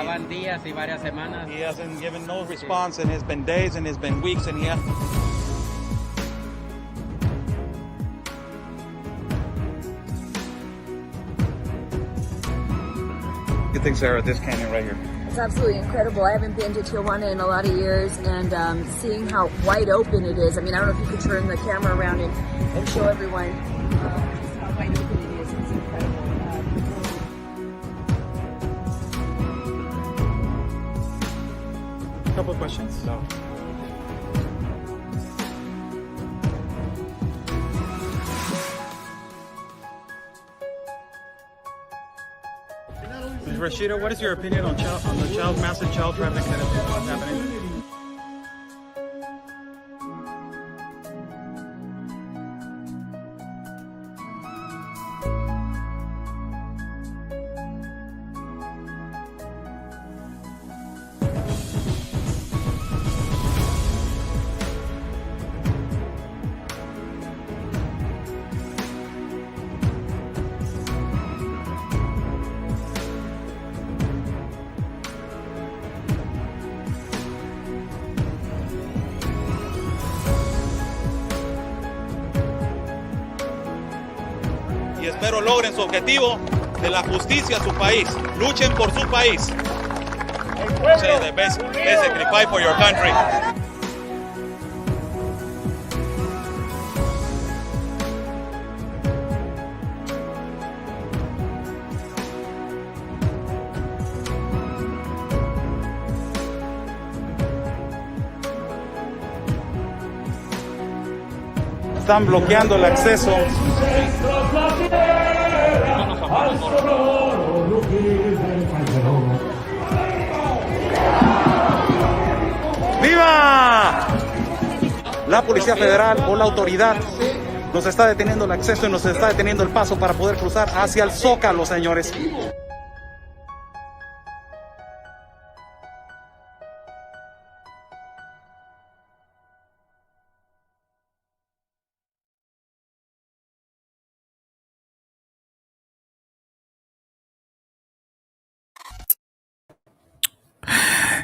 van días y varias semanas. He hasn't given no response, and it's been days, and it's been weeks, and he has... What do you think, Sarah, this canyon right here? It's absolutely incredible. I haven't been to Tijuana in a lot of years, and seeing how wide open it is. I mean, I don't know if you could turn the camera around and show everyone just how wide open it is. It's incredible. A couple of questions. So. Rashida, what is your opinion on the massive child trafficking that is happening? Y espero logren su objetivo de la justicia a su país. Luchen por su país. Say the basically fight for your country. Están bloqueando el acceso. ¡Viva! La Policía Federal o la autoridad nos está deteniendo el acceso y nos está deteniendo el paso para poder cruzar hacia el Zócalo, señores.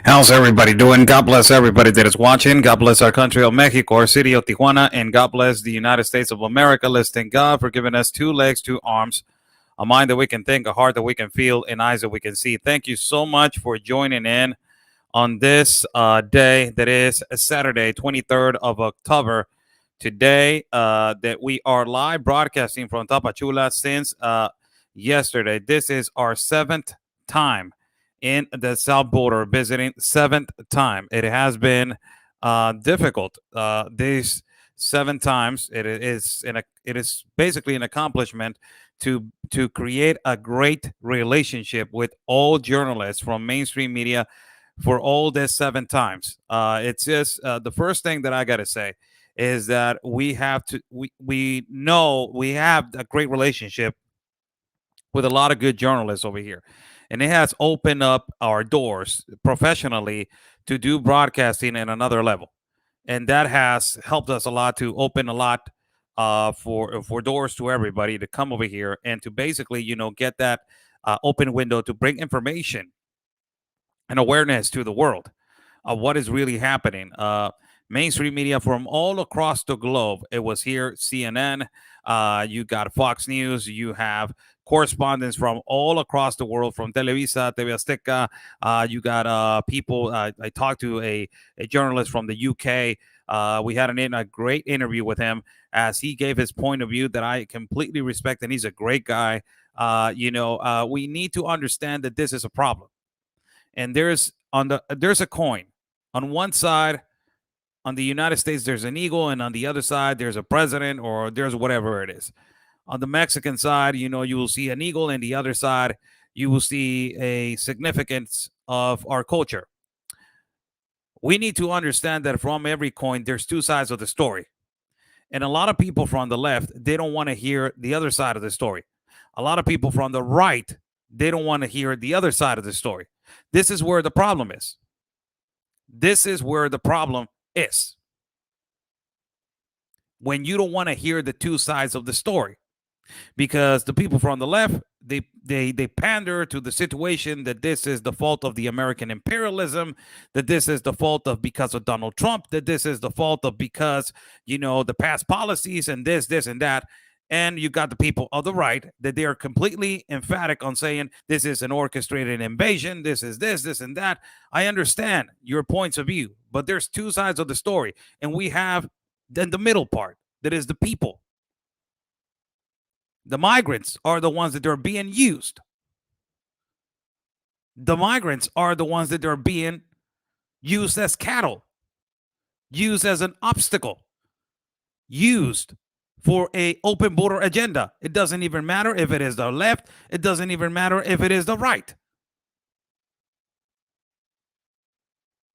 How's everybody doing? God bless everybody that is watching. God bless our country of Mexico, our city of Tijuana, and God bless the United States of America. Let's thank God for giving us 2 legs, 2 arms, a mind that we can think, a heart that we can feel, and eyes that we can see. Thank you so much for joining in on this day that is Saturday, 23rd of October. Today that we are live broadcasting from Tapachula since yesterday. This is our 7th time in the south border, visiting 7th time. It has been difficult. These 7 times, it is basically an accomplishment to create a great relationship with all journalists from mainstream media for all this 7 times. It's just the first thing that I got to say is that we know we have a great relationship with a lot of good journalists over here. And it has opened up our doors professionally to do broadcasting in another level. And that has helped us a lot to open a lot for doors to everybody to come over here and to basically, get that open window to bring information and awareness to the world of what is really happening. Mainstream media from all across the globe. It was here, CNN. You got Fox News. You have correspondents from all across the world, from Televisa, TV Azteca. You got people. I talked to a journalist from the UK. We had a great interview with him as he gave his point of view that I completely respect, and he's a great guy. We need to understand that this is a problem, and there's a coin. On one side, on the United States, there's an eagle, and on the other side, there's a president, or there's whatever it is. On the Mexican side, you will see an eagle, and the other side, you will see a significance of our culture. We need to understand that from every coin, there's 2 sides of the story. And a lot of people from the left, they don't want to hear the other side of the story. A lot of people from the right, they don't want to hear the other side of the story. This is where the problem is. This is where the problem is. When you don't want to hear the 2 sides of the story. Because the people from the left, they pander to the situation that this is the fault of the American imperialism, that this is the fault of because of Donald Trump, that this is the fault of because, the past policies and this and that. And you got the people of the right that they are completely emphatic on saying this is an orchestrated invasion, this is this and that. I understand your points of view, but there's two sides of the story. And we have then the middle part, that is the people. The migrants are the ones that are being used. The migrants are the ones that are being used as cattle, used as an obstacle, used for a open border agenda. It doesn't even matter if it is the left. It doesn't even matter if it is the right.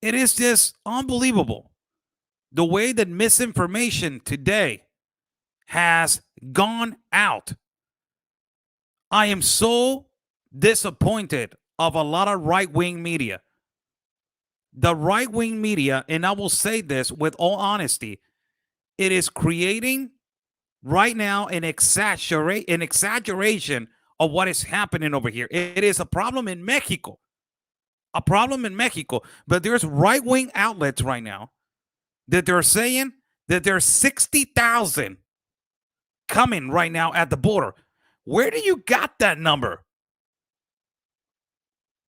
It is just unbelievable the way that misinformation today has gone out. I am so disappointed of a lot of right-wing media. The right-wing media, and I will say this with all honesty, it is creating right now an exaggeration of what is happening over here. It is a problem in Mexico. But there's right-wing outlets right now that they're saying that there's 60,000 coming right now at the border. Where do you got that number?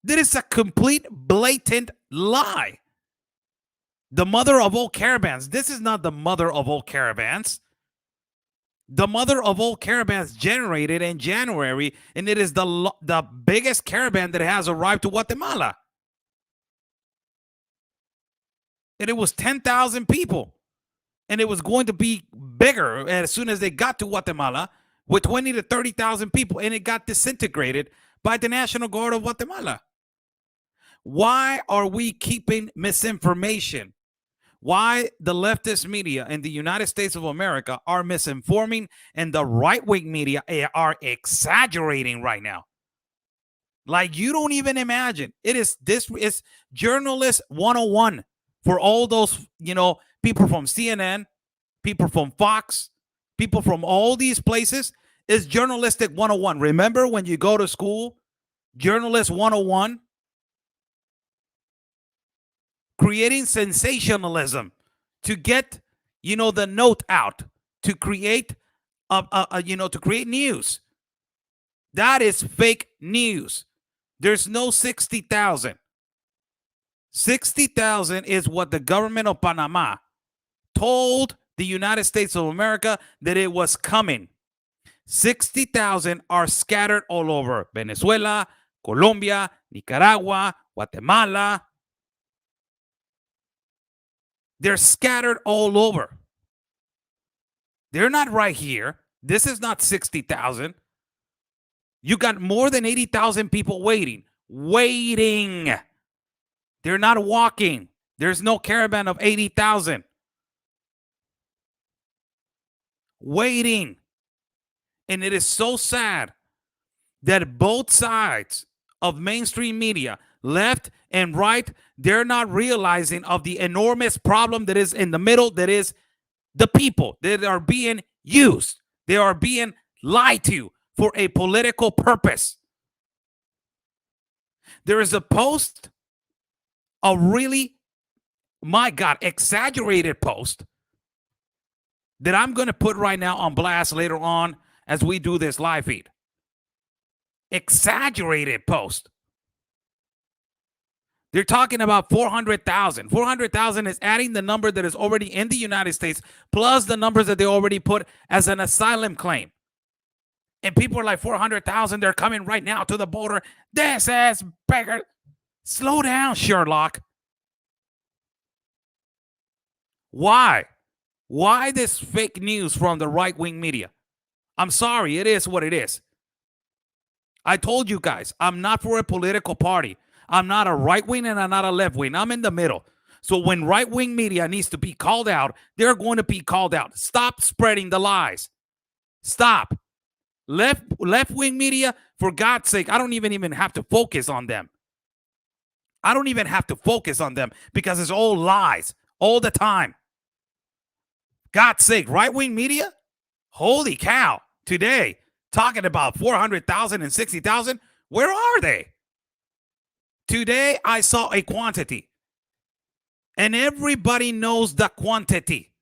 That is a complete, blatant lie. The mother of all caravans. This is not the mother of all caravans. The mother of all caravans generated in January, and it is the biggest caravan that has arrived to Guatemala. And it was 10,000 people. And it was going to be bigger as soon as they got to Guatemala with 20 to 30,000 people. And it got disintegrated by the National Guard of Guatemala. Why are we keeping misinformation? Why the leftist media in the United States of America are misinforming and the right-wing media are exaggerating right now? Like you don't even imagine. This is journalist 101 for all those, people from CNN, people from Fox, people from all these places. Is journalistic 101. Remember when you go to school, journalist 101? Creating sensationalism to get, the note out, to create, to create news. That is fake news. There's no 60,000. 60,000 is what the government of Panama told the United States of America that it was coming. 60,000 are scattered all over Venezuela, Colombia, Nicaragua, Guatemala. They're scattered all over. They're not right here. This is not 60,000. You got more than 80,000 people waiting. They're not walking. There's no caravan of 80,000. Waiting. And it is so sad that both sides of mainstream media, left and right, they're not realizing of the enormous problem that is in the middle, that is the people that are being used. They are being lied to for a political purpose. There is a post, a really, my God, exaggerated post that I'm going to put right now on blast later on as we do this live feed. Exaggerated post. They're talking about 400,000. 400,000 is adding the number that is already in the United States plus the numbers that they already put as an asylum claim. And people are like, 400,000, they're coming right now to the border. This ass beggar. Slow down, Sherlock. Why? Why this fake news from the right-wing media? I'm sorry, it is what it is. I told you guys, I'm not for a political party. I'm not a right-wing and I'm not a left-wing. I'm in the middle. So when right-wing media needs to be called out, they're going to be called out. Stop spreading the lies. Stop. Left-wing media, for God's sake, I don't even have to focus on them. I don't even have to focus on them because it's all lies all the time. God's sake, right-wing media? Holy cow. Today, talking about 400,000 and 60,000. Where are they? Today, I saw a quantity. And everybody knows the quantity.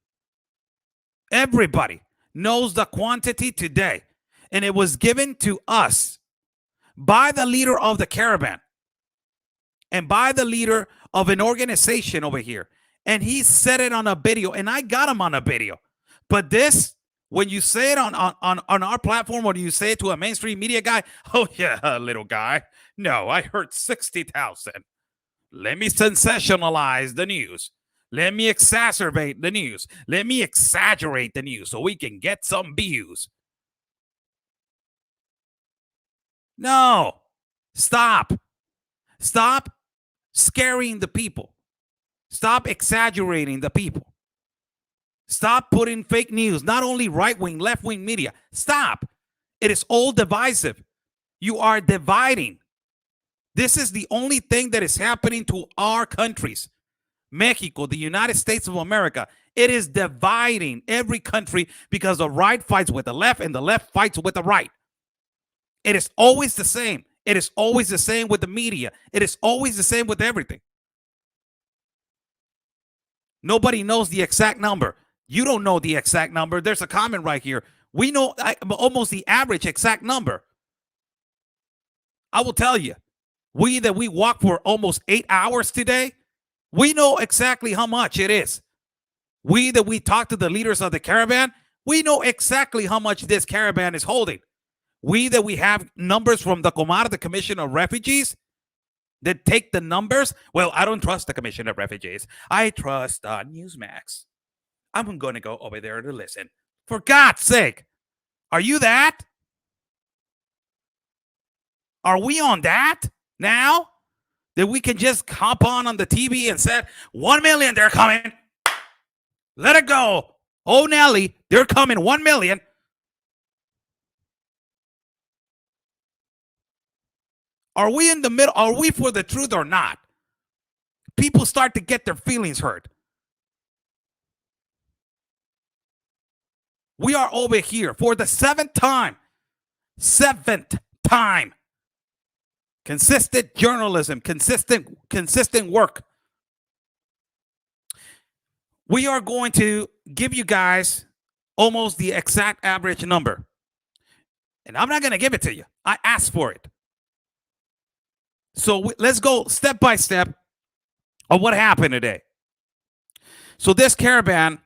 Everybody knows the quantity today. And it was given to us by the leader of the caravan and by the leader of an organization over here. And he said it on a video, and I got him on a video. But this, when you say it on our platform, or you say it to a mainstream media guy, oh yeah, little guy. No, I heard 60,000. Let me sensationalize the news. Let me exacerbate the news. Let me exaggerate the news so we can get some views. No, stop. Stop scaring the people. Stop exaggerating the people. Stop putting fake news, not only right-wing, left-wing media. Stop. It is all divisive. You are dividing. This is the only thing that is happening to our countries. Mexico, the United States of America. It is dividing every country because the right fights with the left and the left fights with the right. It is always the same. It is always the same with the media. It is always the same with everything. Nobody knows the exact number. You don't know the exact number. There's a comment right here. We know almost the average exact number. I will tell you, we walked for almost 8 hours today, we know exactly how much it is. We talked to the leaders of the caravan, we know exactly how much this caravan is holding. We have numbers from the COMPARTE, the Commission of Refugees, that take the numbers. Well, I don't trust the Commission of Refugees. I trust Newsmax. I'm going to go over there to listen. For God's sake, are you that? Are we on that now? That we can just hop on the TV and say, 1 million, they're coming. Let it go. Oh, Nelly, they're coming, 1 million. Are we in the middle? Are we for the truth or not? People start to get their feelings hurt. We are over here for the seventh time. Consistent journalism, consistent work. We are going to give you guys almost the exact average number. And I'm not going to give it to you. I asked for it. So let's go step by step of what happened today. So this caravan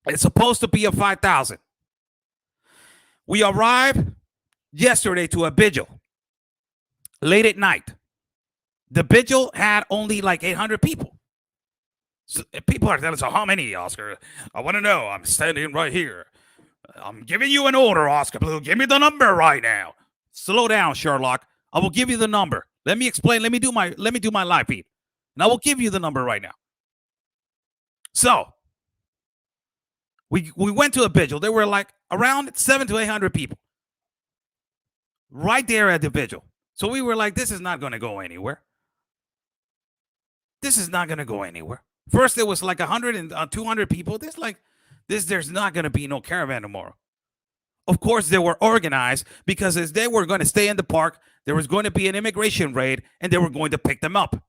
is supposed to be of 5,000. We arrived yesterday to a vigil late at night. The vigil had only like 800 people. So people are telling us, how many, Oscar? I want to know. I'm standing right here. I'm giving you an order, Oscar Blue. Give me the number right now. Slow down, Sherlock. I will give you the number. Let me explain. Let me do my live feed. And I will give you the number right now. So we went to a vigil. There were like around 700 to 800 people right there at the vigil. So we were like, this is not going to go anywhere. This is not going to go anywhere. First, there was like 100 and 200 people. There's not going to be no caravan tomorrow. Of course, they were organized because as they were going to stay in the park, there was going to be an immigration raid and they were going to pick them up.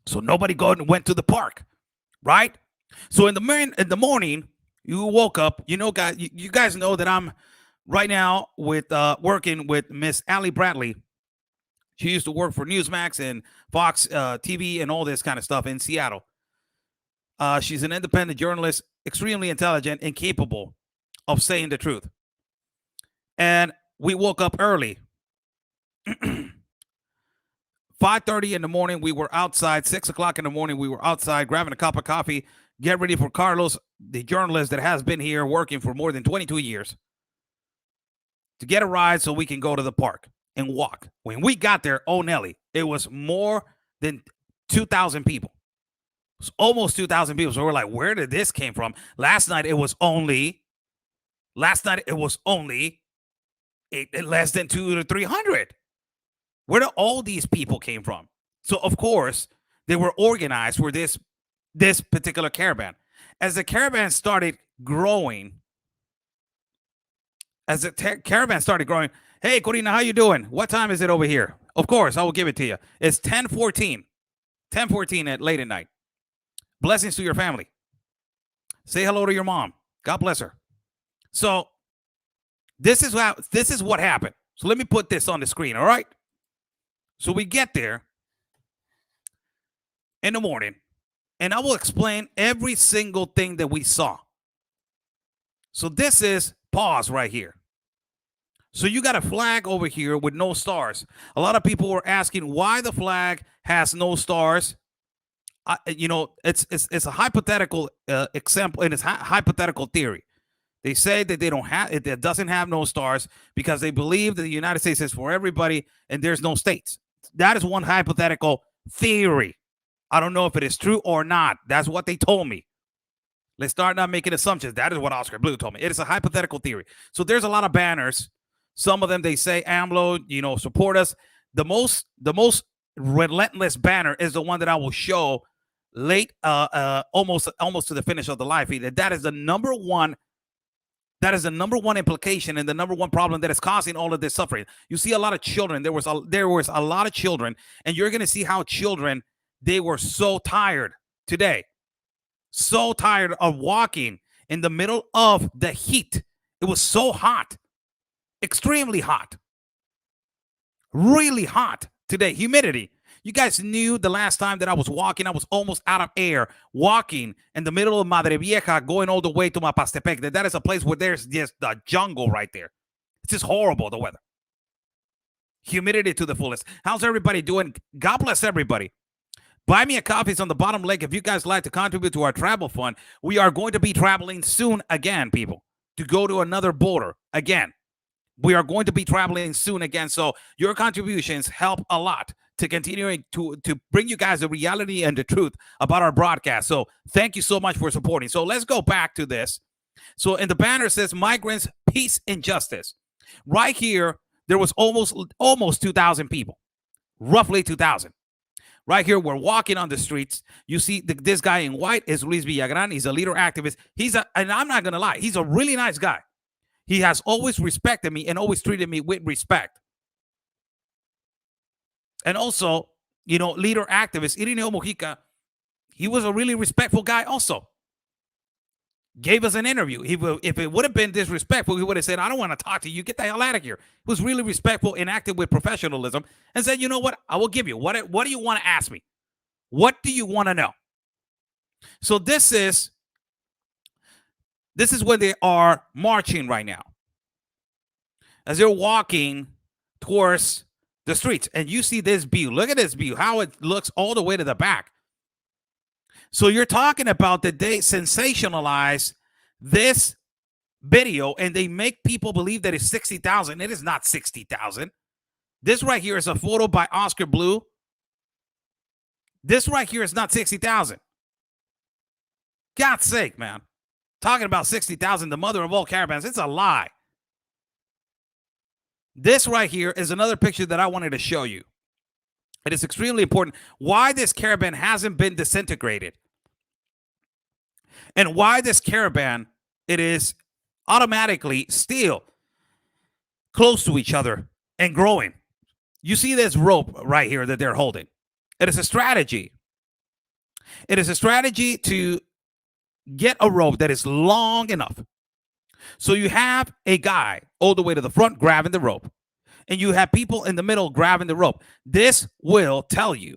So nobody went to the park, right? So in the morning, you woke up. You know, guys, you guys know that I'm right now with working with Miss Allie Bradley. She used to work for Newsmax and Fox TV and all this kind of stuff in Seattle. She's an independent journalist, extremely intelligent and capable of saying the truth. And we woke up early. 5:30 in the morning, we were outside. 6 o'clock in the morning, we were outside grabbing a cup of coffee, get ready for Carlos, the journalist that has been here working for more than 22 years, to get a ride so we can go to the park and walk. When we got there, oh, Nelly, it was more than 2,000 people. It was almost 2,000 people. So we're like, where did this came from? Last night, it was only less than 200 to 300. Where do all these people came from? So, of course, they were organized for this particular caravan. As the caravan started growing, hey, Corina, how you doing? What time is it over here? Of course, I will give it to you. It's 10:14. 10:14 at late at night. Blessings to your family. Say hello to your mom. God bless her. So this is what happened. So let me put this on the screen, all right? So we get there in the morning, and I will explain every single thing that we saw. So this is pause right here. So you got a flag over here with no stars. A lot of people were asking why the flag has no stars. It's a hypothetical example, and it's hypothetical theory. They say that it doesn't have no stars because they believe that the United States is for everybody and there's no states. That is one hypothetical theory. I don't know if it is true or not. That's what they told me. Let's start not making assumptions. That is what Oscar Blue told me. It is a hypothetical theory. So there's a lot of banners. Some of them, they say, AMLO, support us. The most relentless banner is the one that I will show late, almost to the finish of the live feed. That is the number one. That is the number one implication and the number one problem that is causing all of this suffering. You see a lot of children. There was a lot of children, and you're going to see how children, they were so tired today. So tired of walking in the middle of the heat. It was so hot. Extremely hot. Really hot today. Humidity. You guys knew the last time that I was walking, I was almost out of air, walking in the middle of Madre Vieja, going all the way to Mapastepec. That is a place where there's just the jungle right there. It's just horrible, the weather. Humidity to the fullest. How's everybody doing? God bless everybody. Buy me a coffee. It's on the bottom link. If you guys like to contribute to our travel fund, we are going to be traveling soon again, people, to go to another border again. We are going to be traveling soon again. So your contributions help a lot to continuing to bring you guys the reality and the truth about our broadcast. So thank you so much for supporting. So let's go back to this. So in the banner says migrants, peace and justice. Right here, there was almost 2,000 people, roughly 2,000. Right here, we're walking on the streets. You see this guy in white is Luis Villagran. He's a leader activist. And I'm not going to lie, he's a really nice guy. He has always respected me and always treated me with respect. And also, leader activist, Irineo Mojica, he was a really respectful guy also. Gave us an interview. If it would have been disrespectful, he would have said, I don't want to talk to you. Get the hell out of here. He was really respectful and acted with professionalism and said, you know what? I will give you. What do you want to ask me? What do you want to know? So this is where they are marching right now. As they're walking towards the streets. And you see this view. Look at this view, how it looks all the way to the back. So you're talking about that they sensationalize this video and they make people believe that it's 60,000. It is not 60,000. This right here is a photo by Oscar Blue. This right here is not 60,000. God's sake, man. Talking about 60,000, the mother of all caravans. It's a lie. This right here is another picture that I wanted to show you. It is extremely important why this caravan hasn't been disintegrated. And why this caravan, it is automatically still close to each other and growing. You see this rope right here that they're holding. It is a strategy. It is a strategy to get a rope that is long enough. So you have a guy all the way to the front grabbing the rope, and you have people in the middle grabbing the rope. This will tell you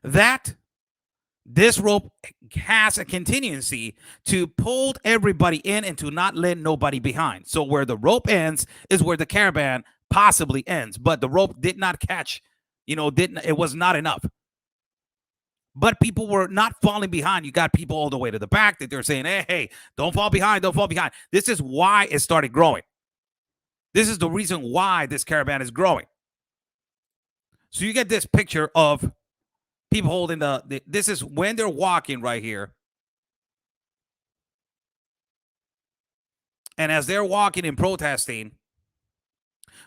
that this rope has a contingency to pull everybody in and to not let nobody behind. So where the rope ends is where the caravan possibly ends, but the rope did not catch, it was not enough. But people were not falling behind. You got people all the way to the back that they're saying, hey, don't fall behind, don't fall behind. This is why it started growing. This is the reason why this caravan is growing. So you get this picture of people holding this is when they're walking right here. And as they're walking and protesting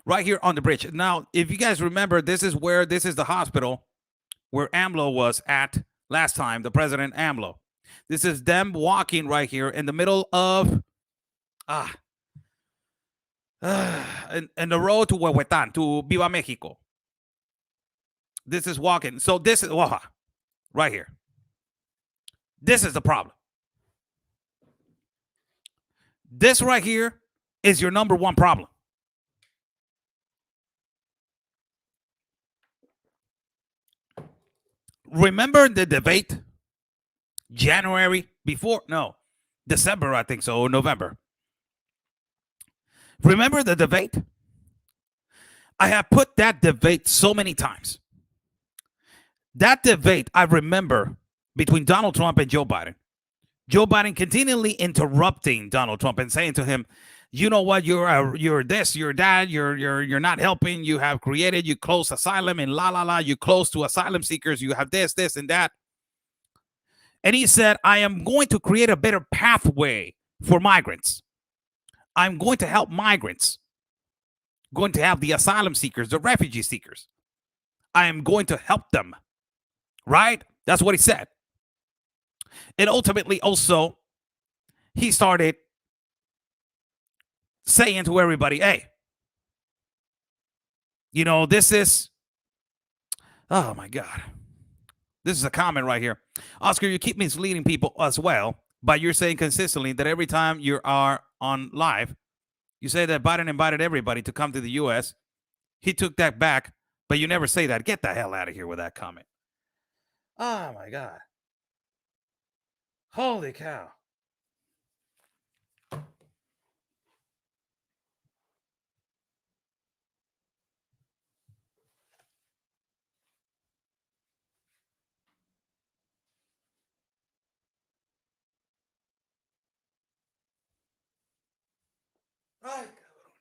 right here on the bridge. Now, if you guys remember, this is the hospital where AMLO was at last time, the President AMLO. This is them walking right here in the middle of in the road to Huehuetan, to Viva Mexico. This is walking. So this is right here. This is the problem. This right here is your number one problem. Remember the debate? January December, I think so, or November. Remember the debate? I have put that debate so many times. That debate, I remember, between Donald Trump and Joe Biden. Joe Biden continually interrupting Donald Trump and saying to him, you know what, you're this, you're that, you're not helping, you have created, you close asylum and you close to asylum seekers, you have this, and that. And he said, I am going to create a better pathway for migrants. I'm going to help migrants. Going to have the asylum seekers, the refugee seekers. I am going to help them. Right? That's what he said. And ultimately also, he started saying to everybody, hey, you know, this is, oh my God. This is a comment right here. Oscar, you keep misleading people as well, but you're saying consistently that every time you are on live, you say that Biden invited everybody to come to the U.S. He took that back, but you never say that. Get the hell out of here with that comment. Oh, my God. Holy cow. Ay, cabrón.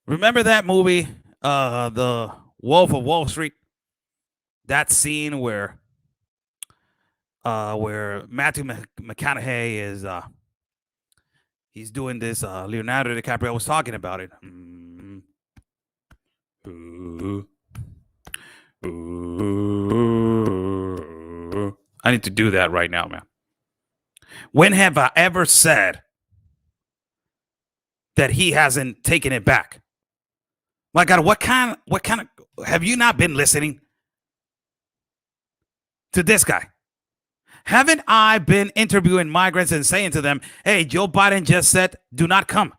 Remember that movie, The Wolf of Wall Street? That scene where Matthew McConaughey is he's doing this. Leonardo DiCaprio was talking about it. I need to do that right now, man. When have I ever said that he hasn't taken it back? My God, what kind of, have you not been listening to this guy? Haven't I been interviewing migrants and saying to them, hey, Joe Biden just said, do not come.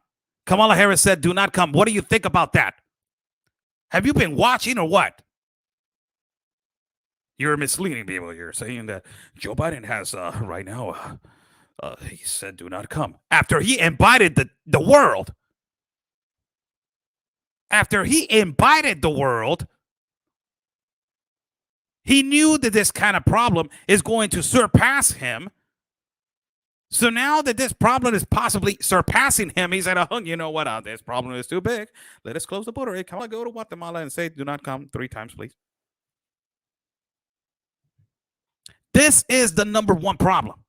Kamala Harris said, do not come. What do you think about that? Have you been watching or what? You're misleading people. You're saying that Joe Biden has right now, he said, do not come. After he invited the world. After he invited the world, he knew that this kind of problem is going to surpass him. So now that this problem is possibly surpassing him, he said, oh, you know what? This problem is too big. Let us close the border. Hey, can I go to Guatemala and say, do not come 3 times, please? This is the number one problem.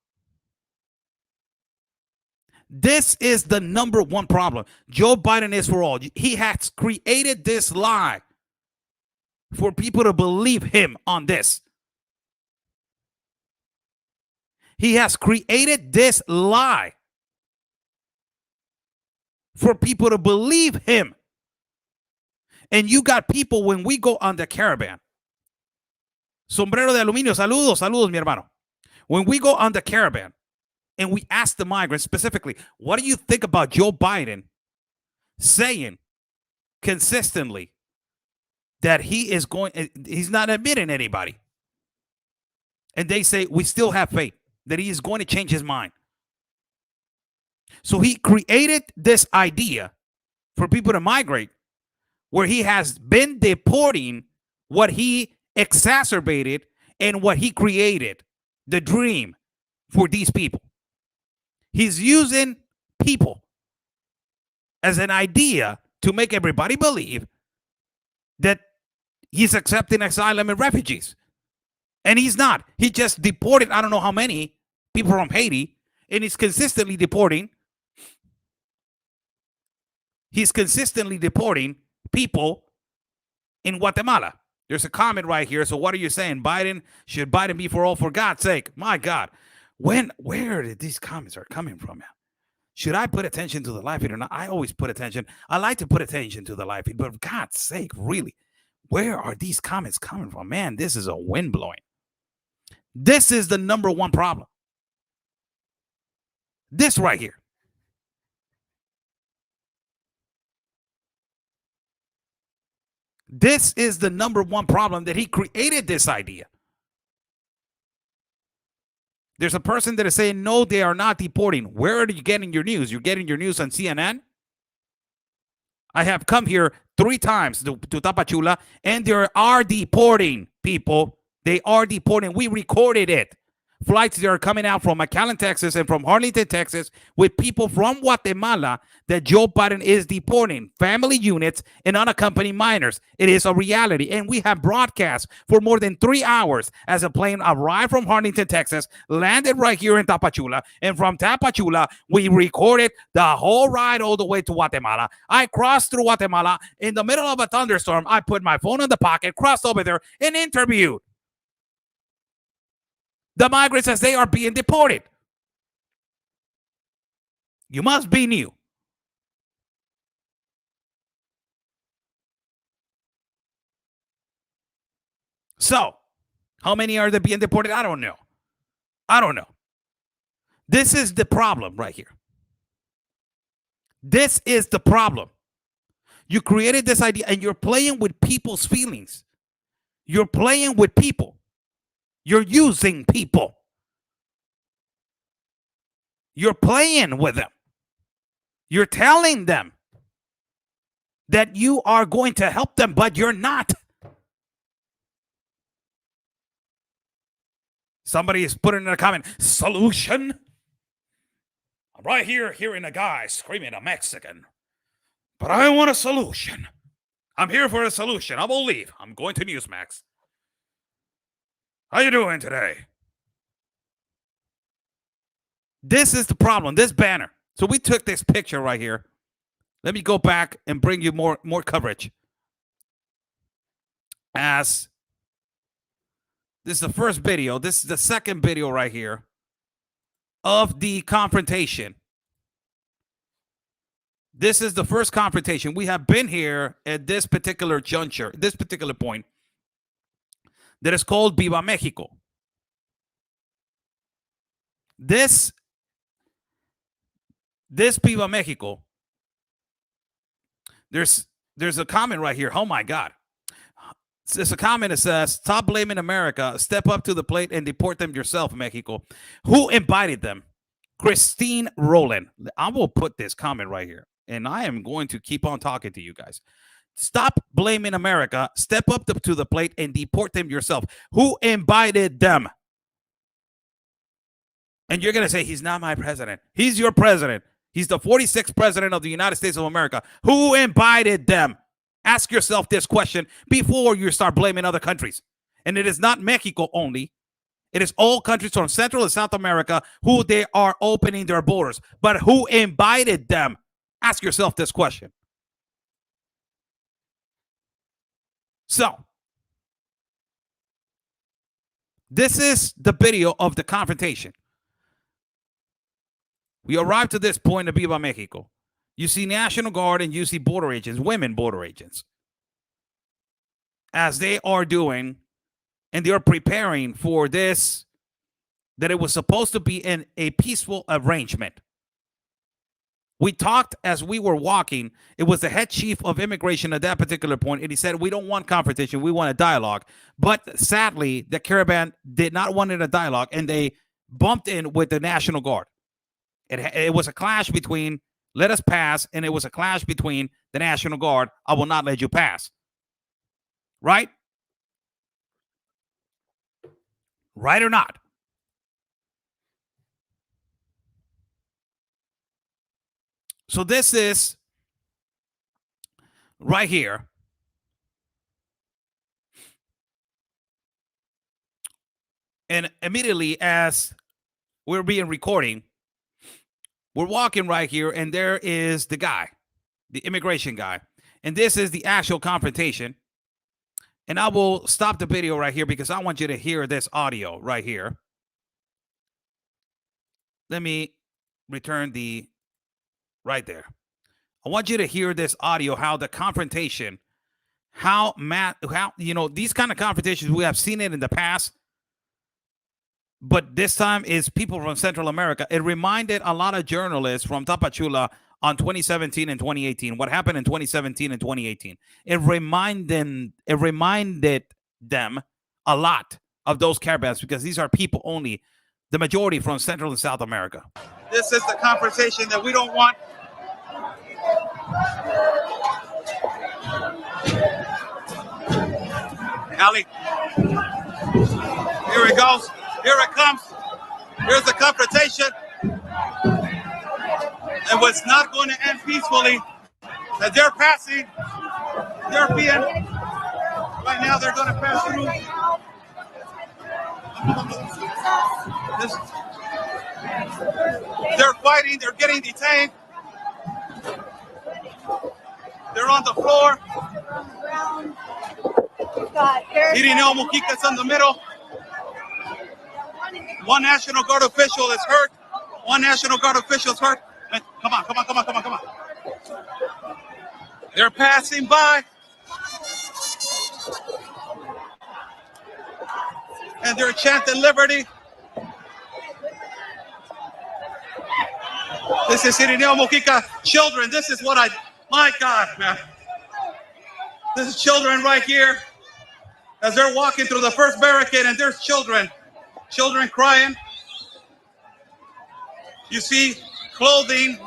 This is the number one problem. Joe Biden is for all. He has created this lie for people to believe him on this. He has created this lie for people to believe him. And you got people, when we go on the caravan, sombrero de aluminio, saludos, mi hermano. When we go on the caravan and we ask the migrants specifically, what do you think about Joe Biden saying consistently that he's not admitting anybody? And they say, we still have faith that he is going to change his mind. So he created this idea for people to migrate, where he has been deporting what he exacerbated and what he created, the dream for these people. He's using people as an idea to make everybody believe that he's accepting asylum and refugees. And he's not. He just deported, I don't know how many people from Haiti, and he's consistently deporting. He's consistently deporting people in Guatemala. There's a comment right here. So what are you saying? Should Biden be for all? For God's sake, my God, where did these comments are coming from? Should I put attention to the live feed or not? I always put attention. I like to put attention to the live feed, but for God's sake, really, where are these comments coming from? Man, this is a wind blowing. This is the number one problem. This right here. This is the number one problem, that he created this idea. There's a person that is saying, no, they are not deporting. Where are you getting your news? You're getting your news on CNN? I have come here 3 times to Tapachula, and they are deporting people. They are deporting. We recorded it. Flights that are coming out from McAllen, Texas, and from Harlingen, Texas, with people from Guatemala that Joe Biden is deporting, family units and unaccompanied minors. It is a reality. And we have broadcast for more than 3 hours as a plane arrived from Harlingen, Texas, landed right here in Tapachula. And from Tapachula, we recorded the whole ride all the way to Guatemala. I crossed through Guatemala in the middle of a thunderstorm. I put my phone in the pocket, crossed over there, and interviewed the migrants as they are being deported. You must be new. So, how many are they being deported? I don't know. This is the problem right here. This is the problem. You created this idea and you're playing with people's feelings. You're playing with people. You're using people. You're playing with them. You're telling them that you are going to help them, but you're not. Somebody is putting in a comment, solution. I'm right here hearing a guy screaming a Mexican, but I want a solution. I'm here for a solution. I will leave. I'm going to Newsmax. How you doing today? This is the problem, this banner. So we took this picture right here. Let me go back and bring you more coverage. As this is the first video. This is the second video right here of the confrontation. This is the first confrontation. We have been here at this particular juncture, this particular point, that is called Viva Mexico. This Viva Mexico, there's a comment right here. Oh my God. There's a comment that says, stop blaming America, step up to the plate and deport them yourself, Mexico. Who invited them? Christine Rowland. I will put this comment right here, and I am going to keep on talking to you guys. Stop blaming America, step up to the plate and deport them yourself. Who invited them? And you're going to say, he's not my president. He's your president. He's the 46th president of the United States of America. Who invited them? Ask yourself this question before you start blaming other countries. And it is not Mexico only. It is all countries from Central and South America who they are opening their borders. But who invited them? Ask yourself this question. So, this is the video of the confrontation. We arrived to this point of Viva Mexico. You see National Guard and you see border agents, women border agents, as they are doing, and they are preparing for this, that it was supposed to be a peaceful arrangement. We talked as we were walking. It was the head chief of immigration at that particular point, and he said, we don't want confrontation, we want a dialogue. But sadly, the caravan did not want a dialogue, and they bumped in with the National Guard. It was a clash between, let us pass, and it was a clash between the National Guard, I will not let you pass. Right? Right or not? So this is right here. And immediately as we're being recording. We're walking right here, and there is the guy, the immigration guy. And this is the actual confrontation. And I will stop the video right here because I want you to hear this audio right here. Let me return the right there. I want you to hear this audio, how the confrontation, how these kind of confrontations, we have seen it in the past, but this time is people from Central America. It reminded a lot of journalists from Tapachula on 2017 and 2018, what happened in 2017 and 2018. It reminded them a lot of those caravans because these are people only, the majority from Central and South America. This is the confrontation that we don't want. Ali, here it goes. Here it comes. Here's the confrontation. And what's not going to end peacefully, that they're passing, they're being, right now they're going to pass through. They're fighting, they're getting detained. They're on the floor. Irineo Mujica's in the middle. One National Guard official is hurt. One National Guard official is hurt. Come on. They're passing by. And they're chanting liberty. This is Irineo Mujica. Children, this is what my God, man. This is children right here. As they're walking through the first barricade, and there's children crying. You see clothing.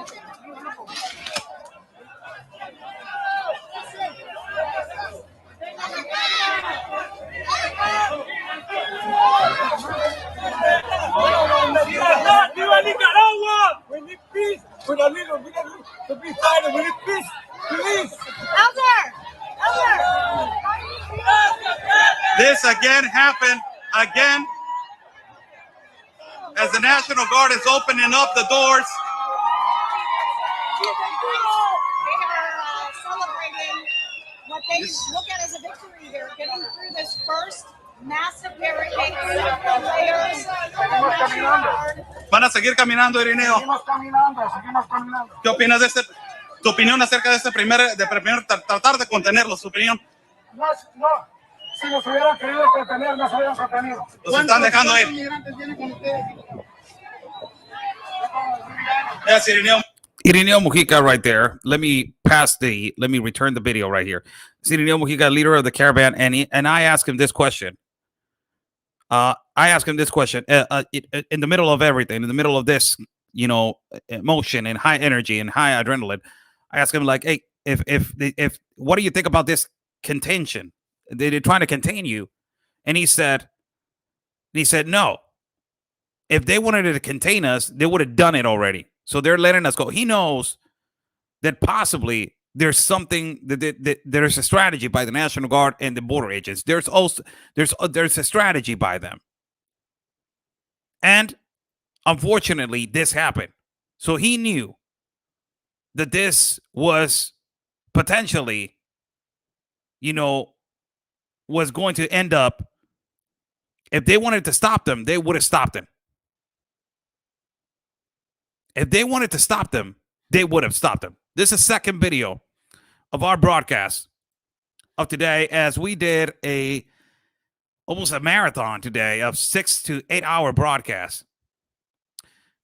Viva Nicaragua! We need peace. We need to be fighting. We need peace. Please. Elder! This again happened as the National Guard is opening up the doors. They are celebrating what they look at as a victory. They're getting through this first massive barricade, several layers of the National Guard. Van a seguir caminando, Irineo. Seguimos caminando. ¿Qué opinas de tu opinión acerca de este primer tratar de contenerlos, su opinión? No. Si nos hubieran querido contener, nos hubieran contenido. Los están dejando ir. Migrantes vienen con ustedes? Yes, Irineo. Irineo Mujica right there. Let me return the video right here. It's Irineo Mujica, leader of the caravan, and I asked him this question. In the middle of everything, in the middle of this, emotion and high energy and high adrenaline. I asked him, like, hey, if what do you think about this contention? They're trying to contain you. And he said, no. If they wanted to contain us, they would have done it already. So they're letting us go. He knows that possibly there's something that there's a strategy by the National Guard and the border agents. There's a strategy by them. And unfortunately, this happened. So he knew that this was potentially, was going to end up, if they wanted to stop them, they would have stopped them. If they wanted to stop them, they would have stopped them. This is the second video of our broadcast of today, as we did almost a marathon today of 6 to 8 hour broadcast.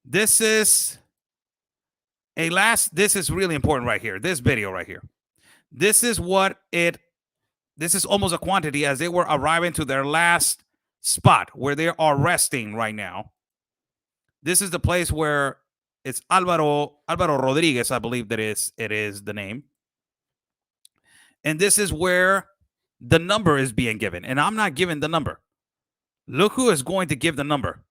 This is really important right here. This video right here. This is almost a quantity as they were arriving to their last spot where they are resting right now. This is the place where it's Alvaro Rodriguez, I believe it is the name. And this is where the number is being given. And I'm not giving the number. Look who is going to give the number.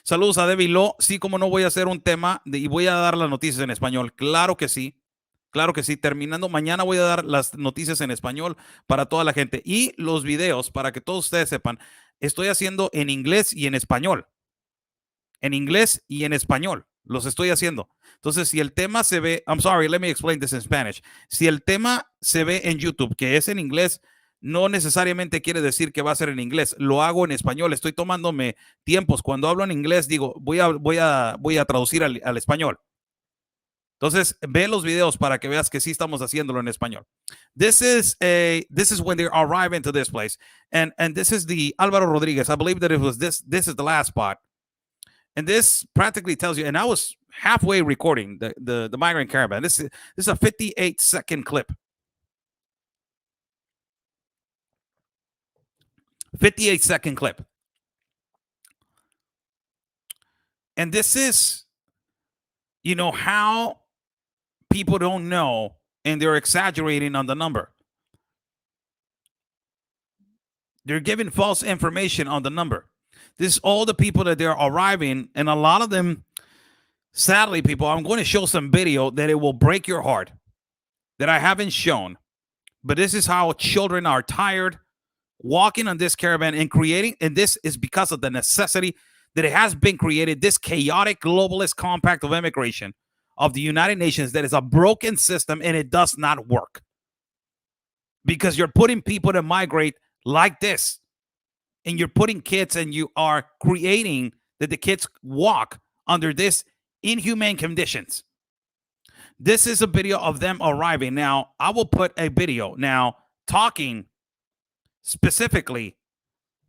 Saludos a Debbie Lo. Sí, como no, voy a hacer un tema y voy a dar las noticias en español. Claro que sí. Claro que sí. Terminando mañana voy a dar las noticias en español para toda la gente. Y los videos, para que todos ustedes sepan, estoy haciendo en inglés y en español. en inglés y en español. Los estoy haciendo. Entonces, si el tema se ve, I'm sorry, let me explain this in Spanish. Si el tema se ve en YouTube, que es en inglés, no necesariamente quiere decir que va a ser en inglés. Lo hago en español. Estoy tomándome tiempos. Cuando hablo en inglés, digo, voy a traducir al español. Entonces, ve los videos para que veas que sí estamos haciéndolo en español. This is when they're arriving to this place. And this is the Álvaro Rodriguez. I believe that it was this is the last spot. And this practically tells you, and I was halfway recording the migrant caravan. This is a 58-second clip. 58-second clip. And this is, you know, how people don't know and they're exaggerating on the number. They're giving false information on the number. This is all the people that they're arriving, and a lot of them, sadly, people, I'm going to show some video that it will break your heart that I haven't shown. But this is how children are tired walking on this caravan and creating, and this is because of the necessity that it has been created, this chaotic globalist compact of immigration of the United Nations that is a broken system and it does not work. Because you're putting people to migrate like this, and you're putting kids and you are creating that the kids walk under this inhumane conditions. This is a video of them arriving. Now, I will put a video now talking specifically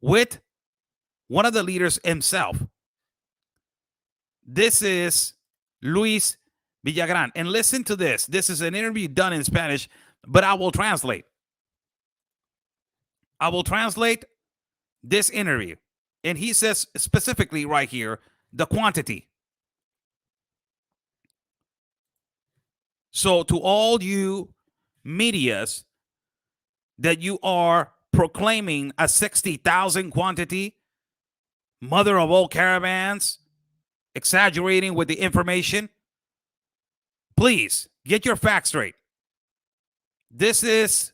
with one of the leaders himself. This is Luis Villagran. And listen to this. This is an interview done in Spanish, but I will translate. I will translate this interview. And he says specifically right here, the quantity. So to all you medias that you are proclaiming a 60,000 quantity, mother of all caravans, exaggerating with the information, please get your facts straight. This is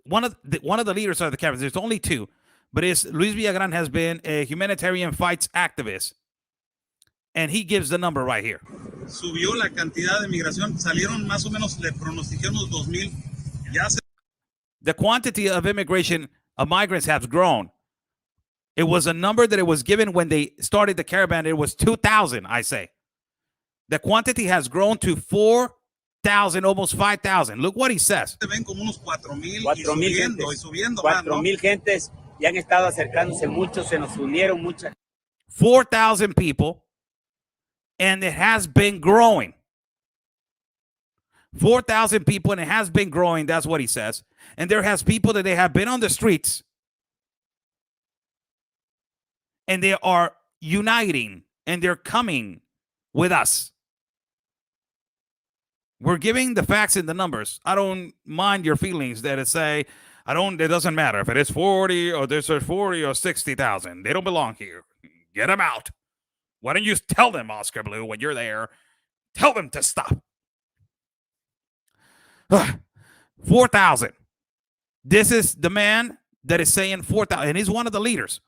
one of the leaders of the caravans. There's only two, but Luis Villagran has been a humanitarian fights activist, and he gives the number right here. Subió la cantidad de migración, salieron más o menos, le pronosticaron los 2,000. The quantity of immigration of migrants has grown. It was a number that it was given when they started the caravan. It was 2,000, I say. The quantity has grown to 4,000, almost 5,000. Look what he says. Se ven como unos 4,000 4,000 subiendo. 4,000 gentes ya han estado acercándose, muchos se nos unieron, muchas. 4,000 people, and it has been growing. 4,000 people, and it has been growing. That's what he says. And there has people that they have been on the streets, and they are uniting, and they're coming with us. We're giving the facts and the numbers. I don't mind your feelings that it say, it doesn't matter if it is 40 or there's 40 or 60,000. They don't belong here. Get them out. Why don't you tell them, Oscar Blue, when you're there, tell them to stop. 4,000. This is the man that is saying 4,000, and he's one of the leaders.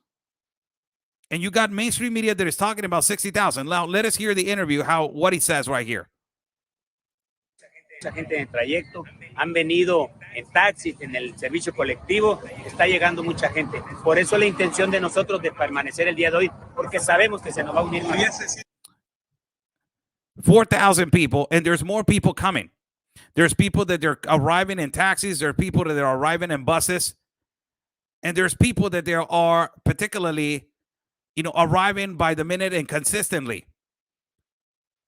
And you got mainstream media that is talking about 60,000. Now, let us hear the interview, what he says right here. Mucha gente en el trayecto, han venido en taxis, en el servicio colectivo, está llegando mucha gente. Por eso la intención de nosotros de permanecer el día de hoy, porque sabemos que se nos va a unir más. 4,000 people, and there's more people coming. There's people that they're arriving in taxis. There are people that are arriving in buses. And there's people that there are particularly, arriving by the minute and consistently.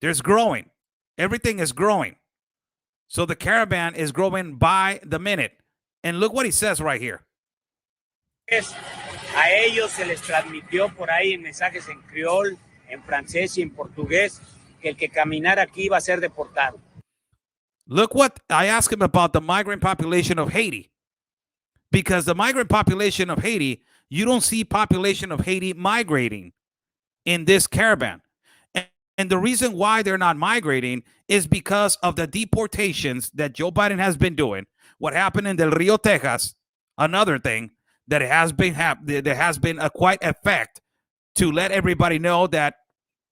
There's growing. Everything is growing. So the caravan is growing by the minute. And look what he says right here. A ellos se les transmitió por ahí en mensajes en criol, en francés y en portugués que el que caminara aquí iba a ser deportado. Look what I asked him about the migrant population of Haiti. Because the migrant population of Haiti, you don't see population of Haiti migrating in this caravan. And the reason why they're not migrating is because of the deportations that Joe Biden has been doing. What happened in Del Rio, Texas, another thing that has been a quite effect to let everybody know that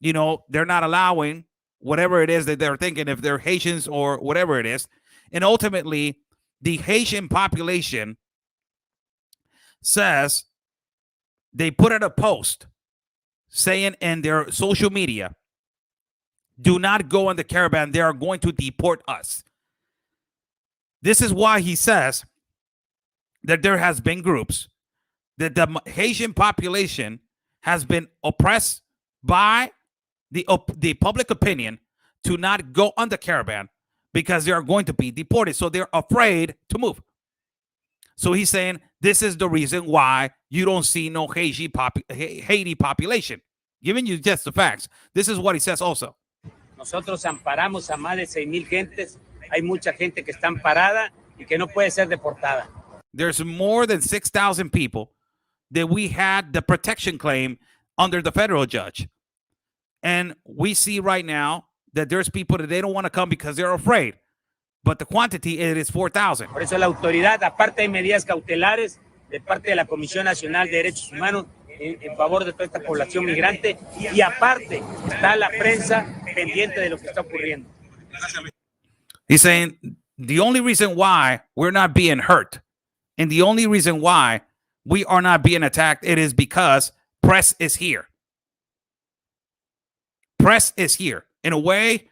they're not allowing whatever it is that they're thinking, if they're Haitians or whatever it is. And ultimately, the Haitian population says, they put out a post saying in their social media, do not go on the caravan. They are going to deport us. This is why he says that there has been groups, that the Haitian population has been oppressed by the public opinion to not go on the caravan because they are going to be deported. So they're afraid to move. So he's saying this is the reason why you don't see no Haiti population. Giving you just the facts. This is what he says also. Nosotros amparamos a más de 6,000 gentes. Hay mucha gente que está amparada y que no puede ser deportada. There's more than 6,000 people that we had the protection claim under the federal judge. And we see right now that there's people that they don't want to come because they're afraid. But the quantity, it is 4,000. Por eso la autoridad, aparte de medidas cautelares de parte de la Comisión Nacional de Derechos Humanos en favor de toda esta población migrante, y aparte está la prensa pendiente de lo que está ocurriendo. He's saying the only reason why we're not being hurt and the only reason why we are not being attacked, it is because press is here. Press is here. In a way,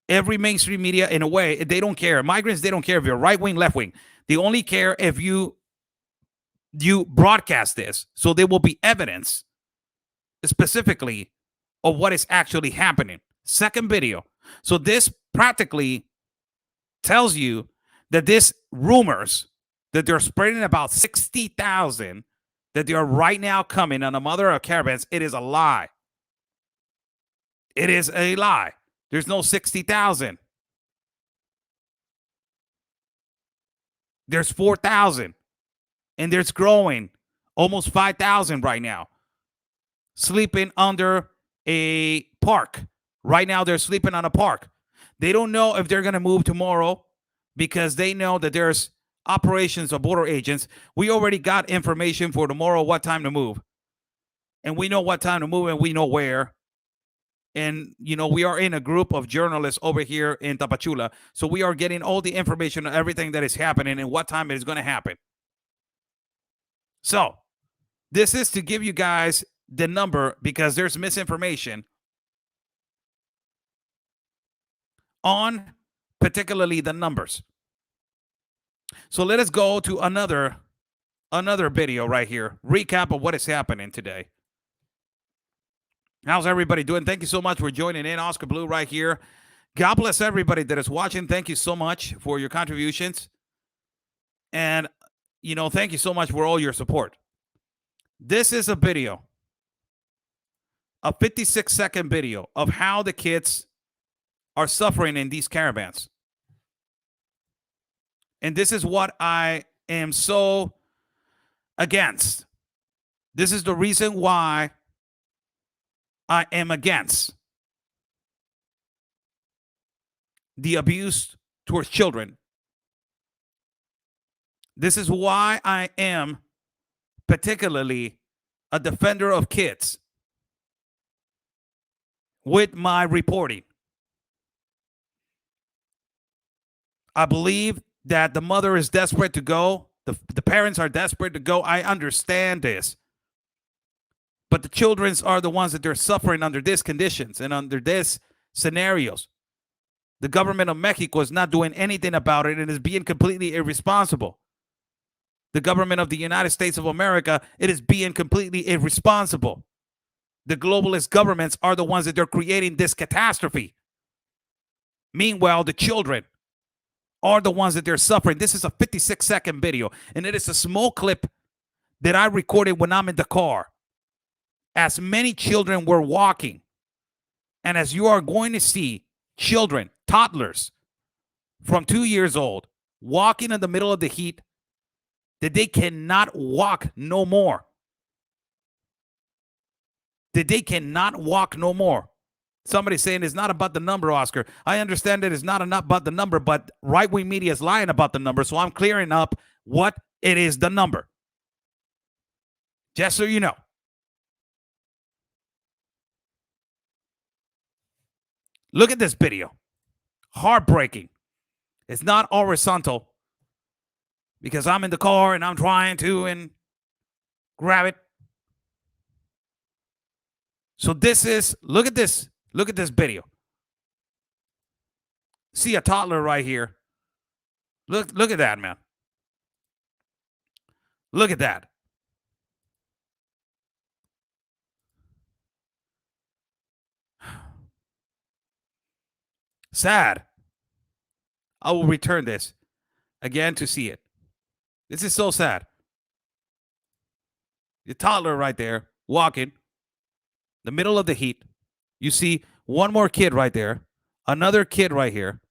every mainstream media, in a way, they don't care. Migrants, they don't care if you're right wing, left wing. They only care if you broadcast this. So there will be evidence specifically of what is actually happening. Second video. So this practically tells you that this rumors that they're spreading about 60,000 that they are right now coming on a mother of caravans, it is a lie. It is a lie. There's no 60,000. There's 4,000. And there's growing. Almost 5,000 right now. Sleeping under a park. Right now they're sleeping on a park. They don't know if they're going to move tomorrow because they know that there's operations of border agents. We already got information for tomorrow what time to move. And we know what time to move and we know where. And, we are in a group of journalists over here in Tapachula. So we are getting all the information on everything that is happening and what time it is going to happen. So this is to give you guys the number because there's misinformation on particularly the numbers. So let us go to another video right here. Recap of what is happening today. How's everybody doing? Thank you so much for joining in. Oscar Blue right here. God bless everybody that is watching. Thank you so much for your contributions. And, thank you so much for all your support. This is a video, a 56-second video of how the kids are suffering in these caravans. And this is what I am so against. This is the reason why I am against the abuse towards children. This is why I am particularly a defender of kids with my reporting. I believe that the mother is desperate to go. The parents are desperate to go. I understand this. But the children are the ones that they're suffering under these conditions and under these scenarios. The government of Mexico is not doing anything about it and is being completely irresponsible. The government of the United States of America, it is being completely irresponsible. The globalist governments are the ones that they're creating this catastrophe. Meanwhile, the children are the ones that they're suffering. This is a 56-second video, and it is a small clip that I recorded when I'm in the car. As many children were walking, and as you are going to see children, toddlers from 2 years old, walking in the middle of the heat, that they cannot walk no more. That they cannot walk no more. Somebody saying it's not about the number, Oscar. I understand that it's not about the number, but right-wing media is lying about the number, so I'm clearing up what it is the number. Just so you know. Look at this video. Heartbreaking. It's not horizontal because I'm in the car and I'm trying to and grab it. So this is, look at this. Look at this video. See a toddler right here. Look at that, man. Look at that. Sad. I will return this again to see it. This is so sad. The toddler right there walking, the middle of the heat. You see one more kid right there, another kid right here,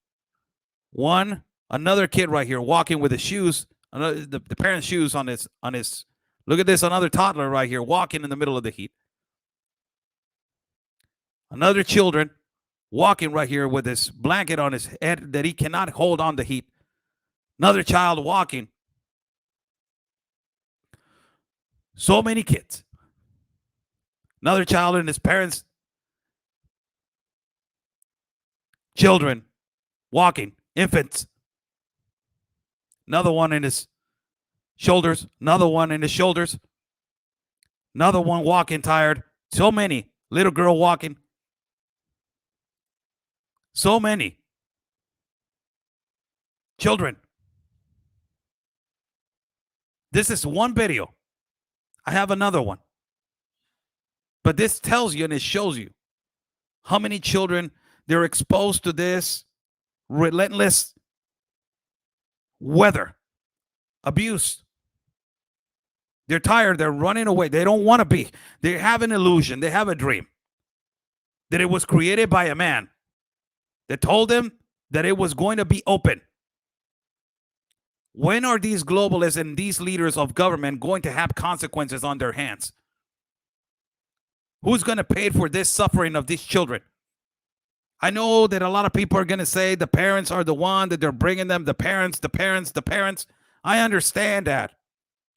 another kid right here walking with his shoes, the parent's shoes on his. Look at this, another toddler right here walking in the middle of the heat. Another children walking right here with this blanket on his head that he cannot hold on the heat. Another child walking. So many kids. Another child and his parents. Children walking. Infants. Another one in his shoulders. Another one in his shoulders. Another one walking tired. So many. Little girl walking. So many. Children. This is one video. I have another one. But this tells you and it shows you how many children they're exposed to this relentless weather, abuse. They're tired. They're running away. They don't want to be. They have an illusion. They have a dream that it was created by a man that told them that it was going to be open. When are these globalists and these leaders of government going to have consequences on their hands? Who's going to pay for this suffering of these children? I know that a lot of people are going to say the parents are the one that they're bringing them, the parents. I understand that.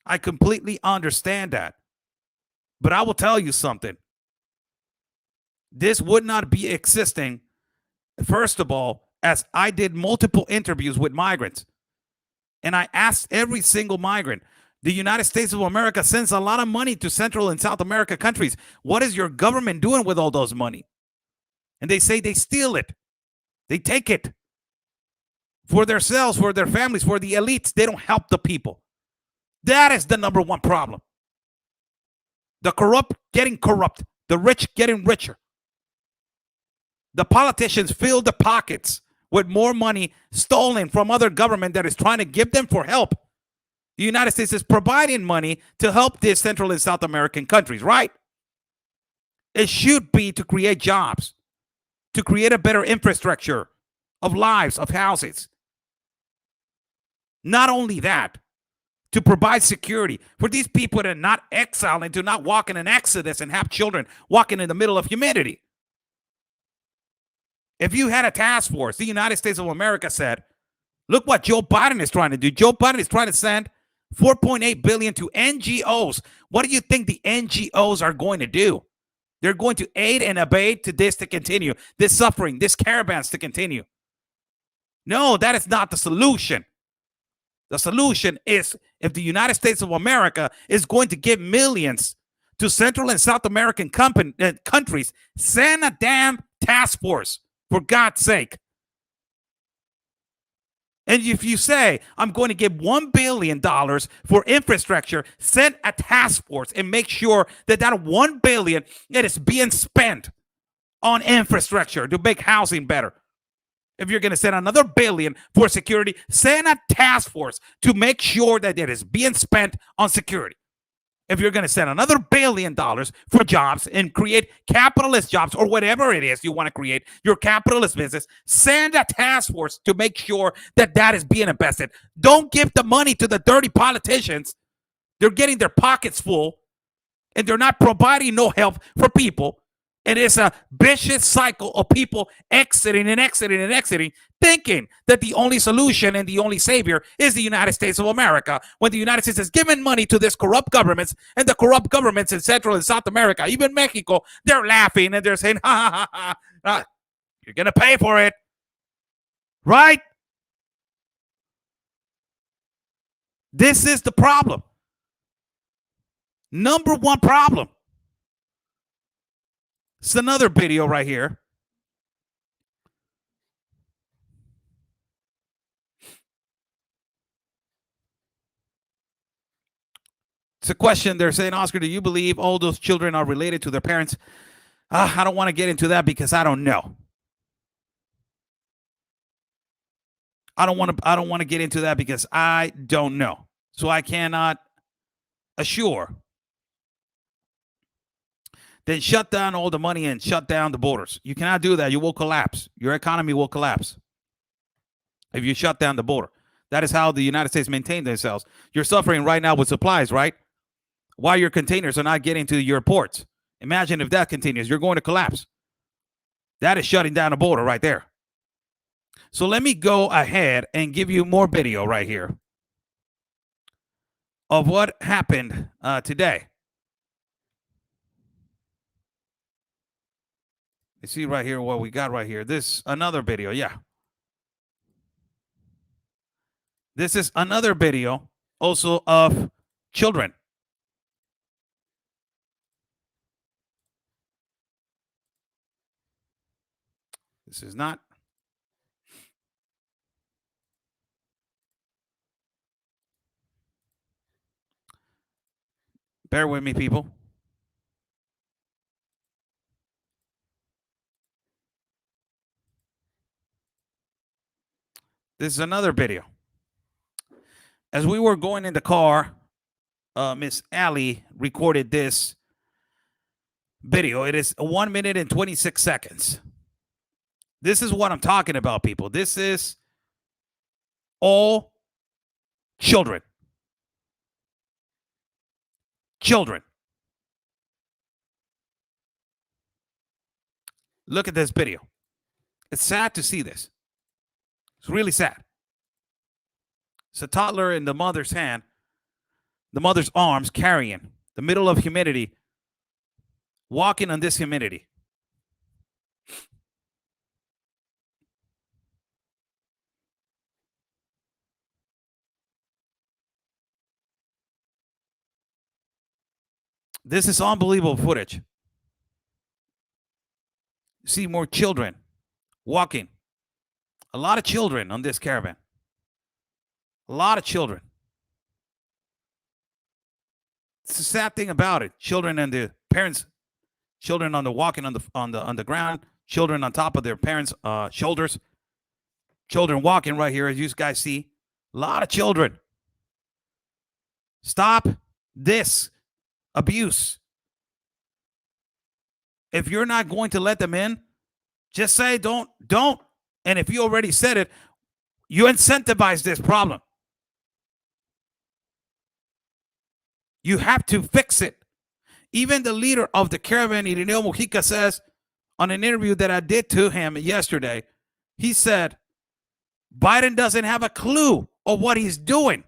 I completely understand that. But I will tell you something. This would not be existing, first of all, as I did multiple interviews with migrants. And I asked every single migrant, the United States of America sends a lot of money to Central and South America countries. What is your government doing with all those money? And they say they steal it. They take it for themselves, for their families, for the elites. They don't help the people. That is the number one problem. The corrupt getting corrupt. The rich getting richer. The politicians fill the pockets with more money stolen from other government that is trying to give them for help. The United States is providing money to help these Central and South American countries, right? It should be to create jobs, to create a better infrastructure of lives, of houses. Not only that, to provide security for these people to not exile and to not walk in an exodus and have children walking in the middle of humanity. If you had a task force, the United States of America said, look what Joe Biden is trying to do. Joe Biden is trying to send $4.8 billion to NGOs. What do you think the NGOs are going to do? They're going to aid and abet to this to continue, this suffering, this caravans to continue. No, that is not the solution. The solution is if the United States of America is going to give millions to Central and South American countries, send a damn task force, for God's sake. And if you say, I'm going to give $1 billion for infrastructure, send a task force and make sure that that $1 billion that is being spent on infrastructure to make housing better. If you're going to send another $1 billion for security, send a task force to make sure that it is being spent on security. If you're going to send another $1 billion for jobs and create capitalist jobs or whatever it is you want to create, your capitalist business, send a task force to make sure that that is being invested. Don't give the money to the dirty politicians. They're getting their pockets full and they're not providing no help for people. And it's a vicious cycle of people exiting, thinking that the only solution and the only savior is the United States of America. When the United States is giving money to these corrupt governments, and the corrupt governments in Central and South America, even Mexico, they're laughing and they're saying, ha, ha, ha, ha. You're going to pay for it. Right? This is the problem. Number one problem. It's another video right here. It's a question. They're saying, Oscar, do you believe all those children are related to their parents? I don't want to get into that because I don't know. I don't want to get into that because I don't know. So I cannot assure. Then shut down all the money and shut down the borders. You cannot do that. You will collapse. Your economy will collapse if you shut down the border. That is how the United States maintain themselves. You're suffering right now with supplies, right? Why your containers are not getting to your ports. Imagine if that continues. You're going to collapse. That is shutting down the border right there. So let me go ahead and give you more video right here of what happened today. You see right here what we got right here. This another video, yeah. This is another video also of children. This is not. Bear with me, people. This is another video. As we were going in the car, Miss Allie recorded this video. It is 1 minute and 26 seconds. This is what I'm talking about, people. This is all children. Children. Look at this video. It's sad to see this. It's really sad. It's a toddler in the mother's hand, the mother's arms, carrying the middle of humidity, walking on this humidity. This is unbelievable footage. You see more children walking. A lot of children on this caravan. A lot of children. It's the sad thing about it. Children and the parents, children on the walking on the ground, children on top of their parents' shoulders, children walking right here, as you guys see. A lot of children. Stop this abuse. If you're not going to let them in, just say don't. And if you already said it, you incentivize this problem. You have to fix it. Even the leader of the caravan, Irineo Mujica, says on an interview that I did to him yesterday, he said, Biden doesn't have a clue of what he's doing.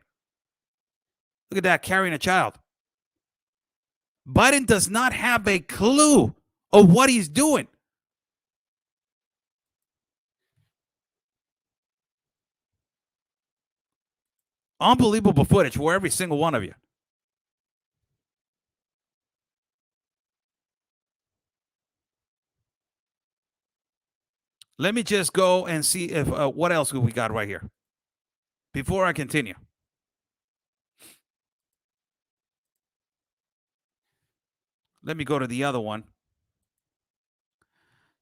Look at that, carrying a child. Biden does not have a clue of what he's doing. Unbelievable footage for every single one of you. Let me just go and see if what else we got right here before I continue. Let me go to the other one.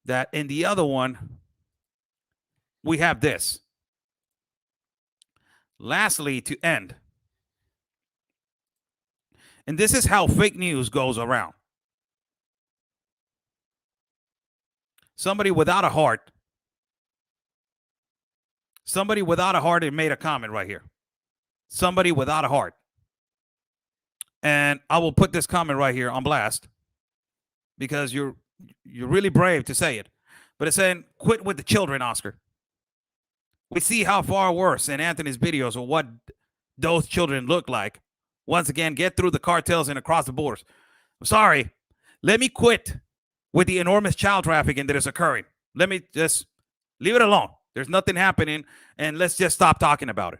That in the other one, we have this. Lastly, to end. And this is how fake news goes around. Somebody without a heart. Somebody without a heart made a comment right here. Somebody without a heart. And I will put this comment right here on blast because you're really brave to say it. But it's saying, quit with the children, Oscar. We see how far worse in Anthony's videos of what those children look like. Once again, get through the cartels and across the borders. I'm sorry. Let me quit with the enormous child trafficking that is occurring. let me just leave it alone. There's nothing happening, and let's just stop talking about it.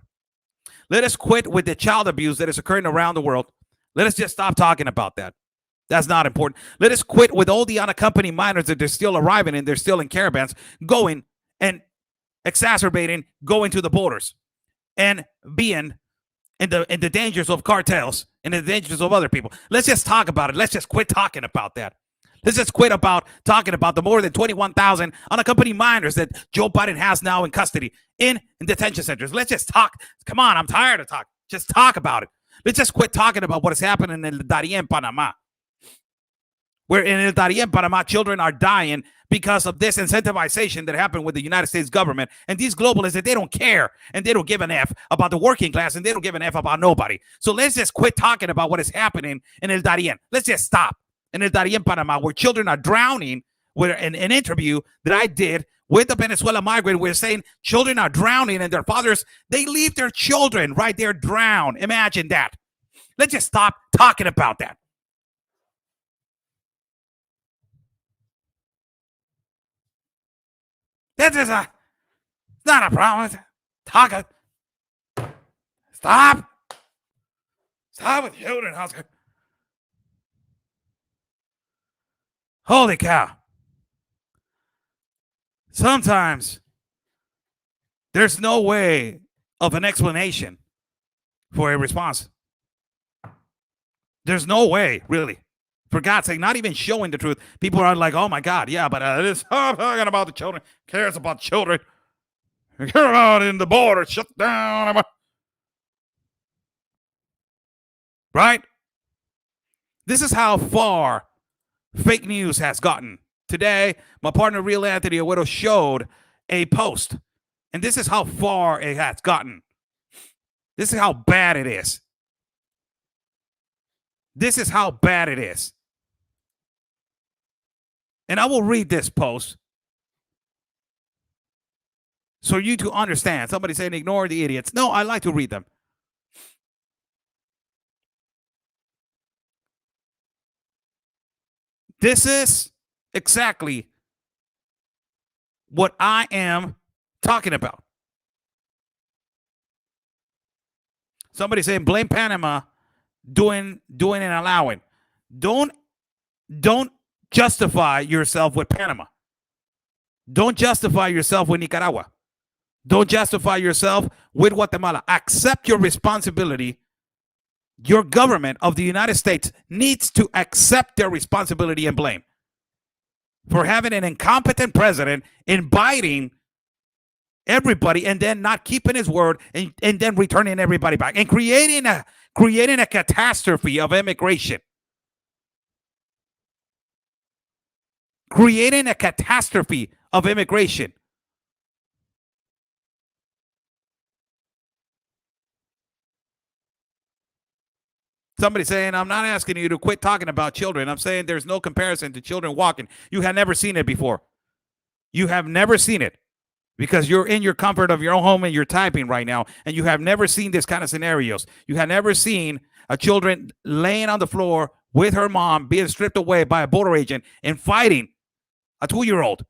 Let us quit with the child abuse that is occurring around the world. Let us just stop talking about that. That's not important. Let us quit with all the unaccompanied minors that they're still arriving and they're still in caravans, going and exacerbating, going to the borders and being in the dangers of cartels and the dangers of other people. Let's just talk about it. Let's just quit talking about that. Let's just quit about talking about the more than 21,000 unaccompanied minors that Joe Biden has now in custody in detention centers. Let's just talk. Come on, I'm tired of talking. Just talk about it. Let's just quit talking about what is happening in El Darién, Panama. Where in El Darién, Panama, children are dying because of this incentivization that happened with the United States government. And these globalists, that they don't care and they don't give an F about the working class and they don't give an F about nobody. So let's just quit talking about what is happening in El Darién. Let's just stop. In El Darién, Panama, where children are drowning, where an interview that I did with the Venezuela migrant, we're saying children are drowning and their fathers, they leave their children right there drown. Imagine that. Let's just stop talking about that. That is it's not a problem. Talk. Stop. Stop with children, Oscar. Holy cow. Sometimes there's no way of an explanation for a response. There's no way, really. For God's sake, not even showing the truth. People are like, oh my God, yeah, but I'm talking about the children. Cares about children. Care about in the border, shut down. Right? This is how far fake news has gotten. Today, my partner, Real Anthony Agüero, showed a post. And this is how far it has gotten. This is how bad it is. This is how bad it is. And I will read this post so you to understand. Somebody saying ignore the idiots. No, I like to read them. This is exactly what I am talking about. Somebody saying blame Panama doing and allowing. Don't justify yourself with Panama. Don't justify yourself with Nicaragua. Don't justify yourself with Guatemala. Accept your responsibility. Your government of the United States needs to accept their responsibility and blame for having an incompetent president inviting everybody and then not keeping his word and then returning everybody back and creating a catastrophe of immigration. Creating a catastrophe of immigration. Somebody saying, I'm not asking you to quit talking about children. I'm saying there's no comparison to children walking. You have never seen it before. You have never seen it because you're in your comfort of your own home and you're typing right now. And you have never seen this kind of scenarios. You have never seen a children laying on the floor with her mom being stripped away by a border agent and fighting a 2-year-old.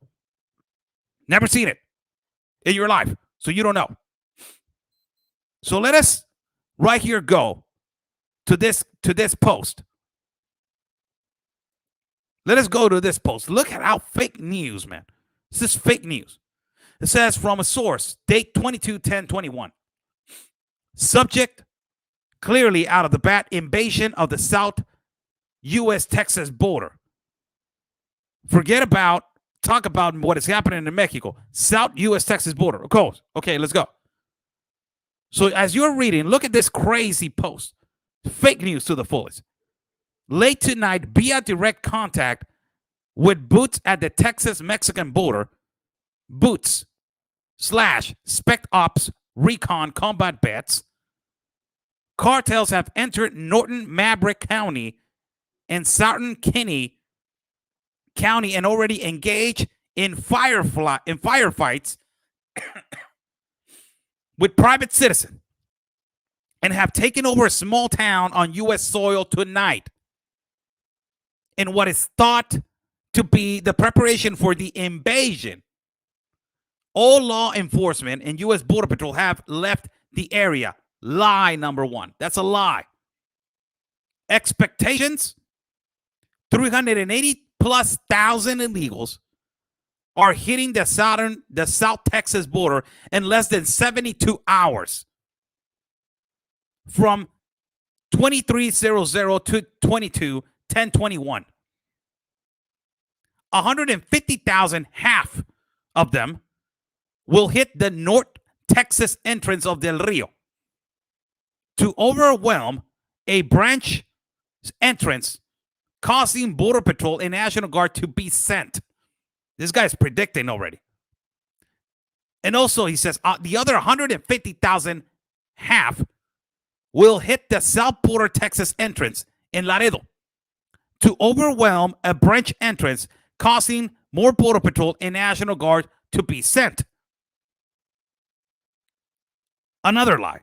Never seen it in your life. So you don't know. So let us right here go to this post. Let us go to this post. Look at how fake news, man. This is fake news. It says from a source, date 22/10/21. Subject, clearly out of the bat, invasion of the South U.S.-Texas border. Talk about what is happening in Mexico. South U.S.-Texas border. Of course. Okay, let's go. So as you're reading, look at this crazy post. Fake news to the fullest. Late tonight, via direct contact with boots at the Texas-Mexican border, boots / spec ops recon combat bets, cartels have entered Norton Maverick County and Southern Kinney County and already engaged in firefights with private citizens and have taken over a small town on U.S. soil tonight in what is thought to be the preparation for the invasion All law enforcement and U.S. Border Patrol have left the area. Lie number one. That's a lie. Expectations, 380 plus thousand illegals are hitting the South Texas border in less than 72 hours. From 2300 to 22/10/21. 150,000, half of them, will hit the North Texas entrance of Del Rio to overwhelm a branch entrance, causing Border Patrol and National Guard to be sent. This guy's predicting already. And also, he says the other 150,000, half, will hit the South Border Texas entrance in Laredo to overwhelm a branch entrance, causing more Border Patrol and National Guard to be sent. Another lie.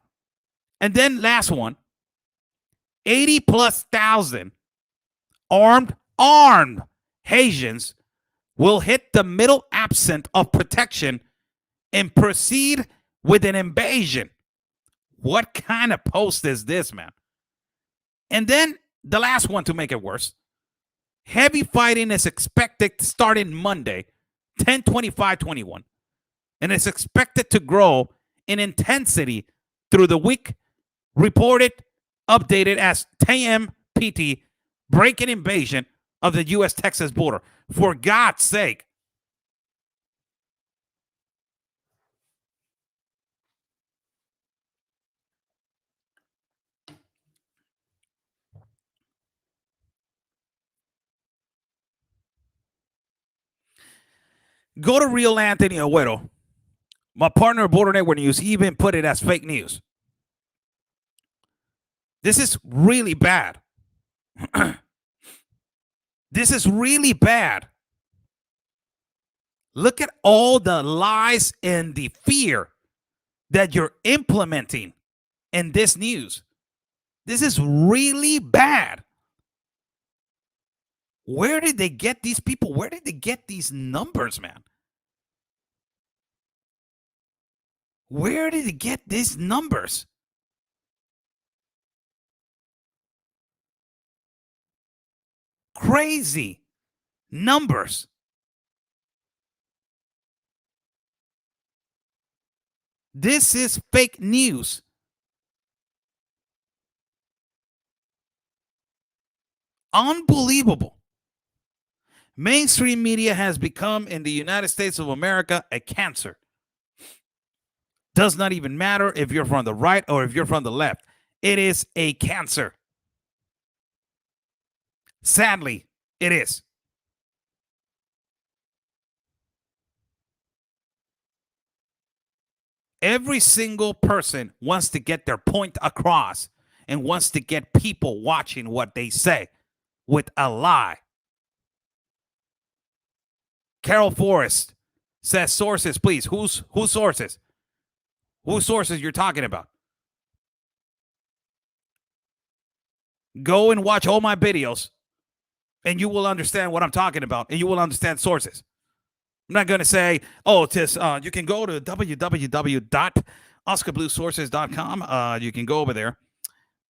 And then last one, 80 plus thousand armed Haitians will hit the middle absent of protection and proceed with an invasion. What kind of post is this, man? And then the last one to make it worse. Heavy fighting is expected starting Monday, 10/25/21, and it's expected to grow in intensity through the week, reported, updated as TMPT, breaking invasion of the U.S. Texas border. For God's sake. Go to Real Anthony Agüero, my partner at Border Network News. He even put it as fake news. This is really bad. This is really bad. Look at all the lies and the fear that you're implementing in this news. This is really bad. Where did they get these people? Where did they get these numbers, man? Where did they get these numbers? Crazy numbers. This is fake news. Unbelievable. Mainstream media has become, in the United States of America, a cancer. Does not even matter if you're from the right or if you're from the left. It is a cancer. Sadly, it is. Every single person wants to get their point across and wants to get people watching what they say with a lie. Carol Forrest says sources, please. Whose sources? Whose sources you're talking about? Go and watch all my videos and you will understand what I'm talking about and you will understand sources. I'm not going to say, oh, you can go to www.oscarbluesources.com. You can go over there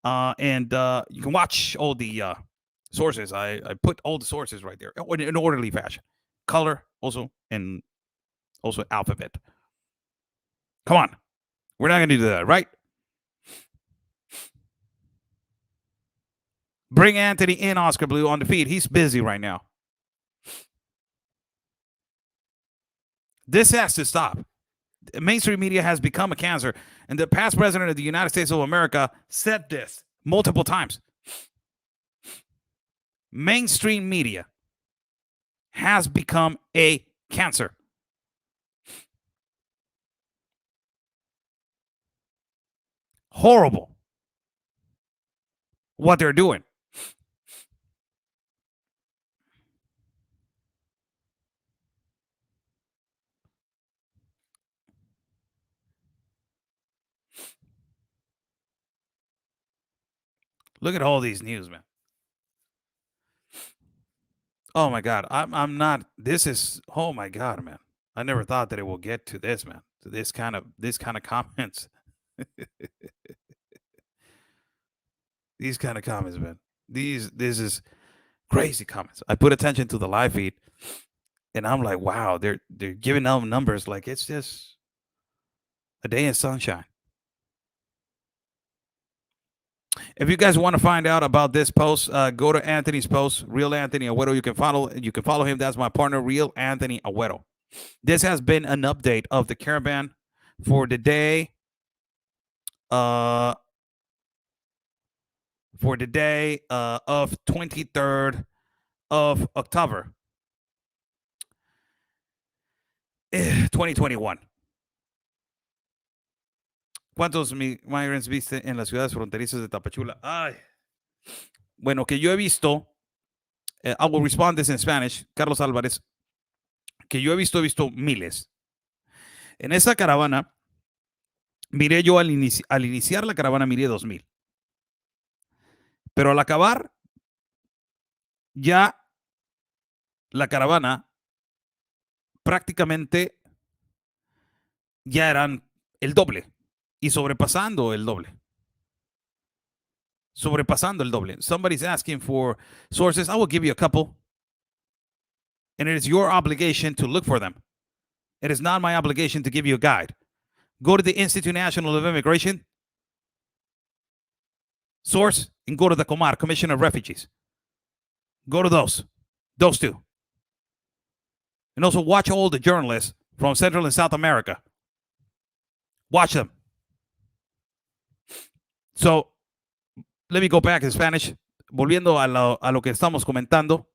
and you can watch all the sources. I put all the sources right there in orderly fashion. Color also, and also alphabet. Come on. We're not going to do that, right? Bring Anthony in, Oscar Blue, on the feed. He's busy right now. This has to stop. Mainstream media has become a cancer. And the past president of the United States of America said this multiple times. Mainstream media has become a cancer. Horrible what they're doing. Look at all these news, man. Oh my God. I'm not. This is. Oh my God, man. I never thought that it will get to this, man. To this kind of comments. These kind of comments, man. This is crazy comments. I put attention to the live feed, and I'm like, wow, they're giving out numbers like it's just a day in sunshine. If you guys want to find out about this post, go to Anthony's post, Real Anthony Agüero. You can follow him. That's my partner, Real Anthony Agüero. This has been an update of the caravan for the day. Of 23rd of October, 2021. ¿Cuántos migrants viste en las ciudades fronterizas de Tapachula? Ay. Bueno, que yo he visto, I will respond this in Spanish, Carlos Álvarez, que yo he visto miles. En esa caravana, miré yo al iniciar la caravana, miré 2,000. Pero al acabar, ya la caravana prácticamente ya eran el doble. Y sobrepasando el doble. Somebody's asking for sources. I will give you a couple. And it is your obligation to look for them. It is not my obligation to give you a guide. Go to the Institute National of Immigration source and go to the COMAR, Commission of Refugees. Go to those two. And also watch all the journalists from Central and South America. Watch them. So, let me go back in Spanish. Volviendo a lo que estamos comentando.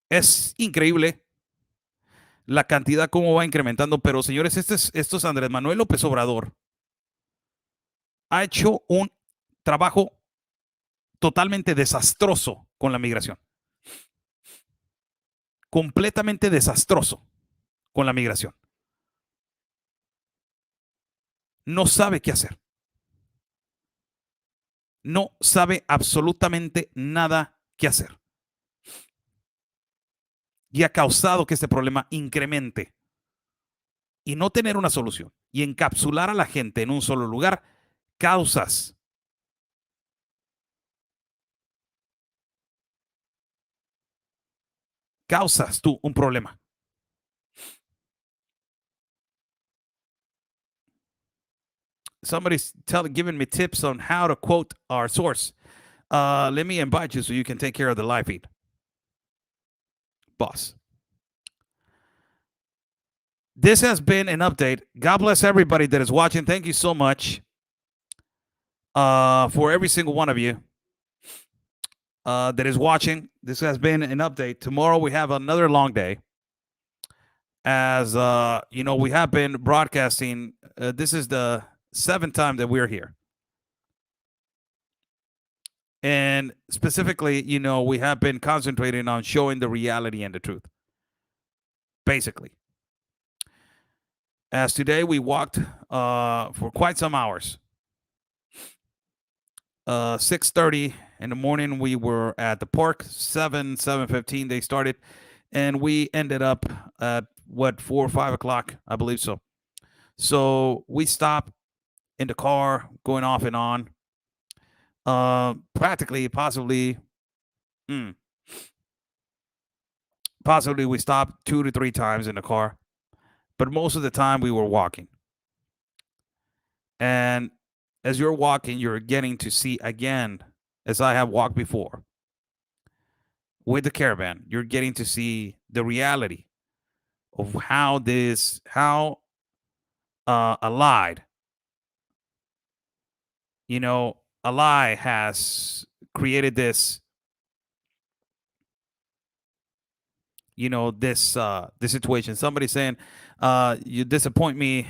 Es increíble la cantidad cómo va incrementando, pero señores, esto es Andrés Manuel López Obrador. Ha hecho un trabajo totalmente desastroso con la migración. Completamente desastroso con la migración. No sabe qué hacer. No sabe absolutamente nada qué hacer. Y ha causado que este problema incremente. Y no tener una solución. Y encapsular a la gente en un solo lugar. Causas tú un problema. Somebody's giving me tips on how to quote our source. Let me invite you so you can take care of the live feed. Boss. This has been an update. God bless everybody that is watching. Thank you so much for every single one of you that is watching. This has been an update. Tomorrow we have another long day. As you know, we have been broadcasting. This is the 7th time that we're here. And specifically, you know, we have been concentrating on showing the reality and the truth. Basically. As today we walked for quite some hours. 6:30 in the morning we were at the park. 7:15 they started. And we ended up at 4 or 5 o'clock, I believe so. So we stopped in the car, going off and on. Possibly we stopped 2 to 3 times in the car, but most of the time we were walking. And as you're walking, you're getting to see again, as I have walked before with the caravan, you're getting to see the reality of how a lie, you know, a lie has created this, you know, this situation. Somebody saying, you disappoint me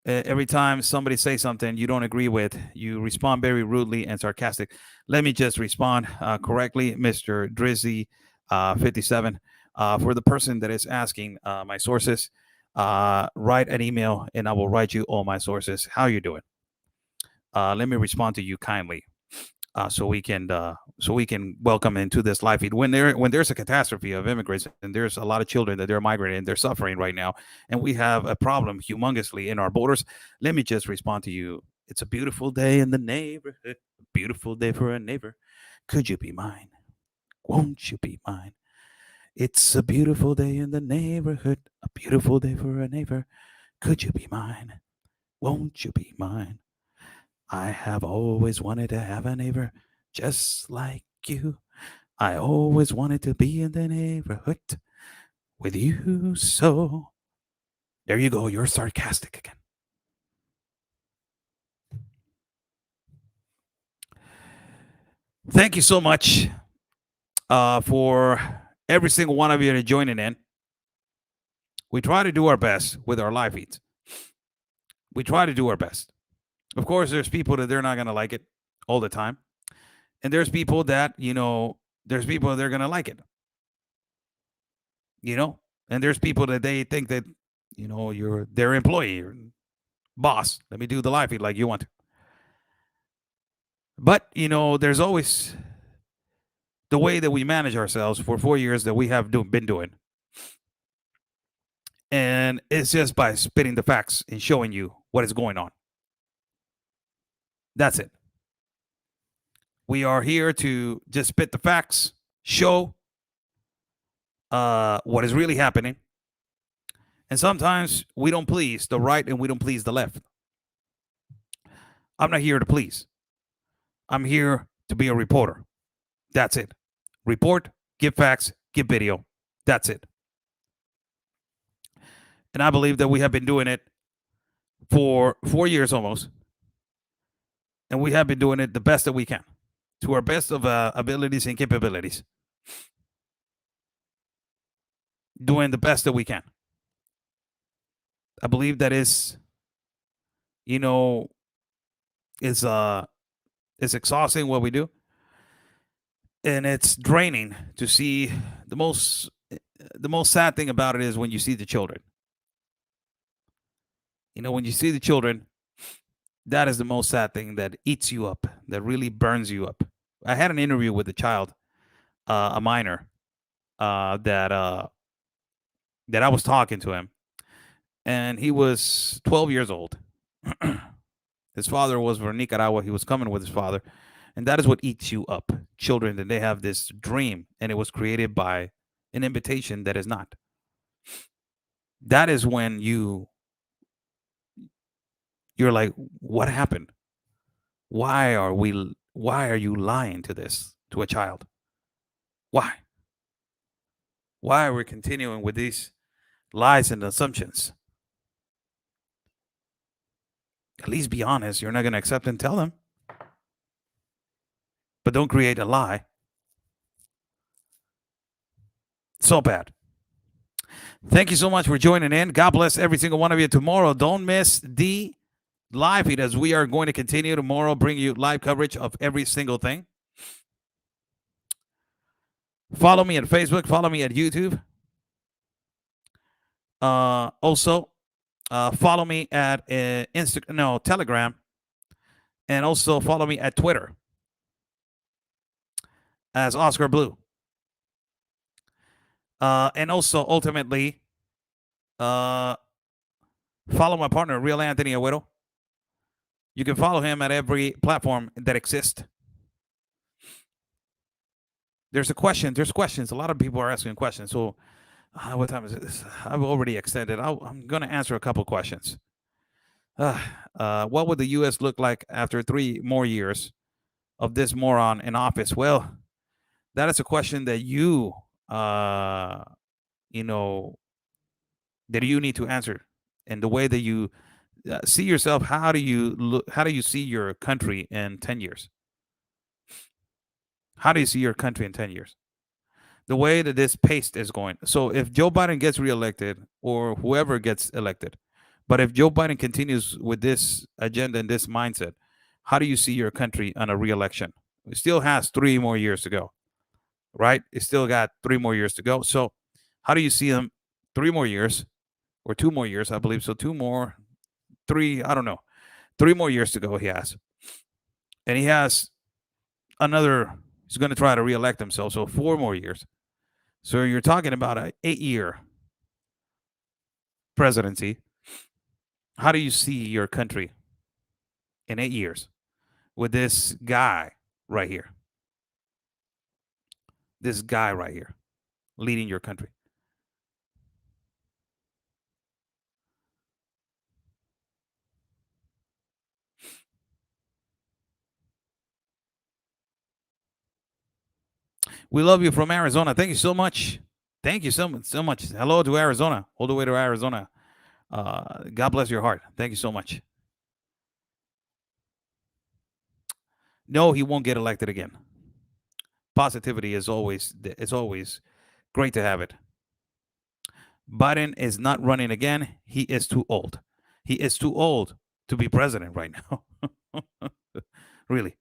every time somebody says something you don't agree with. You respond very rudely and sarcastic. Let me just respond correctly, Mr. Drizzy 57. For the person that is asking my sources, write an email and I will write you all my sources. How you doing? Let me respond to you kindly. so we can welcome into this live feed when there's a catastrophe of immigrants and there's a lot of children that they're migrating and they're suffering right now, and we have a problem humongously in our borders. Let me just respond to you. It's a beautiful day in the neighborhood, a beautiful day for a neighbor. Could you be mine? Won't you be mine? It's a beautiful day in the neighborhood, a beautiful day for a neighbor. Could you be mine? Won't you be mine? I have always wanted to have a neighbor just like you. I always wanted to be in the neighborhood with you. So there you go. You're sarcastic again. Thank you so much for every single one of you joining in. We try to do our best with our live feeds. We try to do our best. Of course, there's people that they're not going to like it all the time. And there's people that, there's people that they're going to like it. And there's people that they think that, you're their employee or boss. Let me do the live feed like you want to. But, there's always the way that we manage ourselves for 4 years that we have been doing. And it's just by spitting the facts and showing you what is going on. That's it. We are here to just spit the facts, show what is really happening. And sometimes we don't please the right and we don't please the left. I'm not here to please. I'm here to be a reporter. That's it. Report, give facts, give video. That's it. And I believe that we have been doing it for 4 years almost. And we have been doing it the best that we can, to our best of abilities and capabilities. Doing the best that we can. I believe that is, it's exhausting what we do. And it's draining to see. The most sad thing about it is when you see the children. When you see the children, that is the most sad thing that eats you up, that really burns you up. I had an interview with a child, a minor, that I was talking to him, and he was 12 years old. His father was from Nicaragua. He was coming with his father, and that is what eats you up. Children, that they have this dream, and it was created by an invitation that is not. That is when you're like, what happened? Why are you lying to a child? Why? Why are we continuing with these lies and assumptions? At least be honest. You're not going to accept and tell them. But don't create a lie. So bad. Thank you so much for joining in. God bless every single one of you. Tomorrow, don't miss the live feed, as we are going to continue tomorrow, bring you live coverage of every single thing. Follow me at Facebook. Follow me at YouTube. Also, follow me at Telegram, and also follow me at Twitter as Oscar Blue. And also, ultimately, follow my partner, Real Anthony Agüero. You can follow him at every platform that exists. There's questions. A lot of people are asking questions. So, what time is it? I've already extended. I'm going to answer a couple questions. What would the U.S. look like after 3 more years of this moron in office? Well, that is a question that that you need to answer. And the way that you see yourself, how do you see your country in 10 years? How do you see your country in 10 years? The way that this pace is going. So if Joe Biden gets reelected, or whoever gets elected, but if Joe Biden continues with this agenda and this mindset, how do you see your country on a reelection? It still has 3 more years to go, right? It still got 3 more years to go. So how do you see him 3 more years, or 2 more years, I believe. So 3 more years to go he has. And he has he's going to try to reelect himself. So 4 more years. So you're talking about an 8-year presidency. How do you see your country in 8 years with this guy right here? This guy right here leading your country. We love you from Arizona. Thank you so much. Thank you so much. Hello to Arizona. All the way to Arizona. God bless your heart. Thank you so much. No, he won't get elected again. Positivity is always, it's always great to have it. Biden is not running again. He is too old. He is too old to be president right now. Really.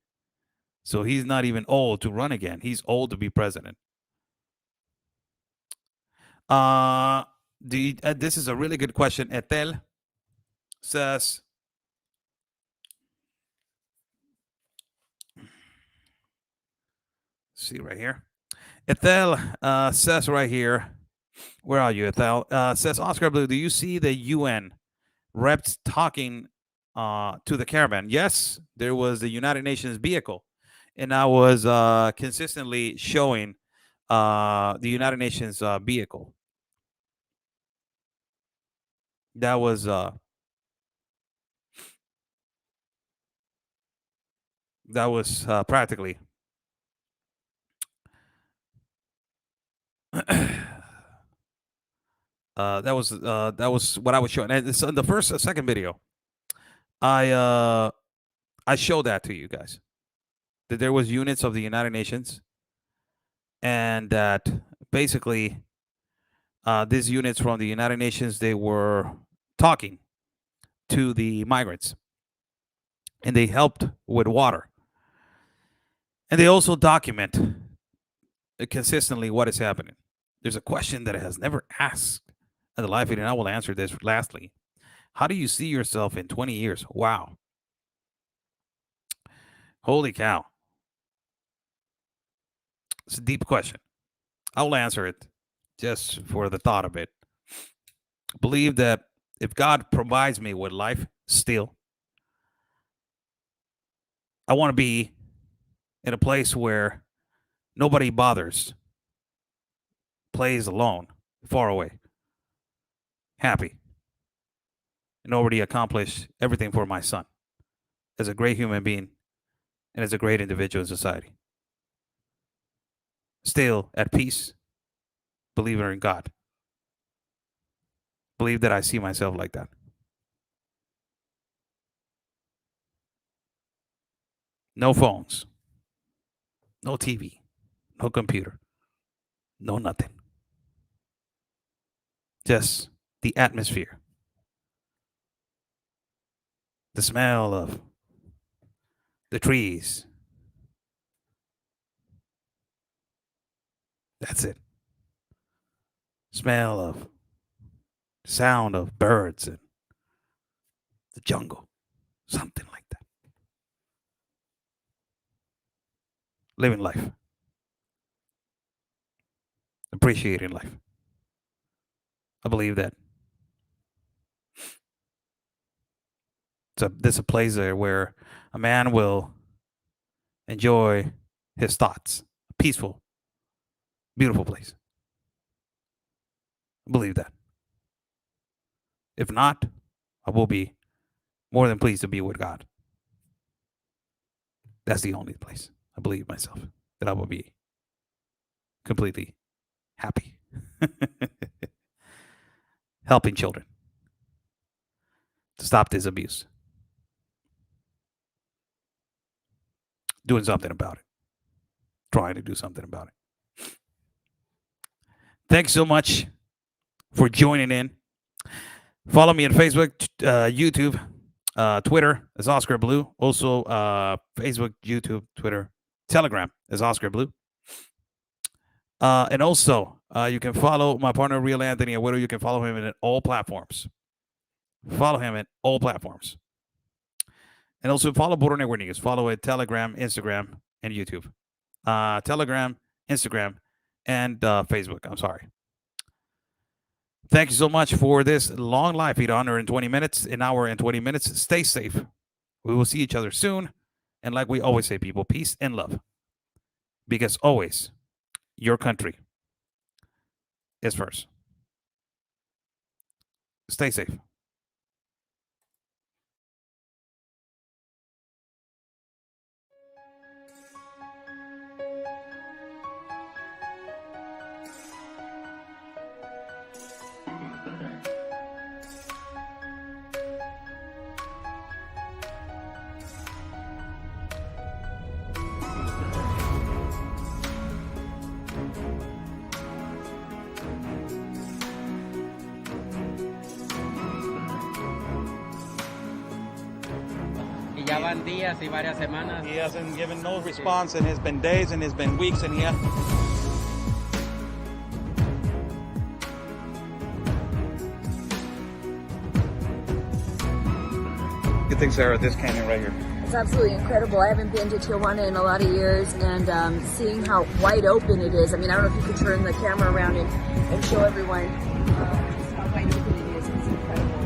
So he's not even old to run again. He's old to be president. This is a really good question. Etel says, see right here. Ethel says right here, where are you, Ethel? Says, Oscar Blue, do you see the UN reps talking to the caravan? Yes, there was the United Nations vehicle, and I was consistently showing the United Nations vehicle. That was practically that was what I was showing. And so in the second video, I showed that to you guys, that there was units of the United Nations, and that basically these units from the United Nations, they were talking to the migrants, and they helped with water, and they also document consistently what is happening. There's a question that has never asked in the live feed, and I will answer this lastly. How do you see yourself in 20 years? Wow. Holy cow. It's a deep question. I will answer it just for the thought of it. I believe that if God provides me with life still, I want to be in a place where nobody bothers, plays alone, far away, happy, and already accomplished everything for my son as a great human being and as a great individual in society. Still at peace, believer in God. Believe that I see myself like that. No phones, no TV, no computer, no nothing. Just the atmosphere, the smell of the trees. That's it. Smell of, sound of birds and the jungle, something like that. Living life, appreciating life. I believe that there's a place there where a man will enjoy his thoughts. A peaceful, beautiful place. I believe that. If not, I will be more than pleased to be with God. That's the only place I believe myself that I will be completely happy. Helping children to stop this abuse. Doing something about it. Trying to do something about it. Thanks so much for joining in. Follow me on Facebook, YouTube, Twitter as Oscar Blue. Also, Facebook, YouTube, Twitter, Telegram as Oscar Blue. And also, you can follow my partner, Real Anthony Agüero. You can follow him in all platforms. Follow him in all platforms. And also follow Border Network News. Follow it, Telegram, Instagram, and YouTube, Telegram, Instagram, and Facebook. I'm sorry. Thank you so much for this long live feed, 120 minutes, an hour and 20 minutes. Stay safe. We will see each other soon. And like we always say, people, peace and love. Because always, your country is first. Stay safe. Ya van días y varias semanas. He hasn't given no response, and it's been days and it's been weeks, and What do you think, Sarah, of this canyon right here? It's absolutely incredible. I haven't been to Tijuana in a lot of years, and seeing how wide open it is. I mean, I don't know if you could turn the camera around and show everyone just how wide open it is. It's incredible.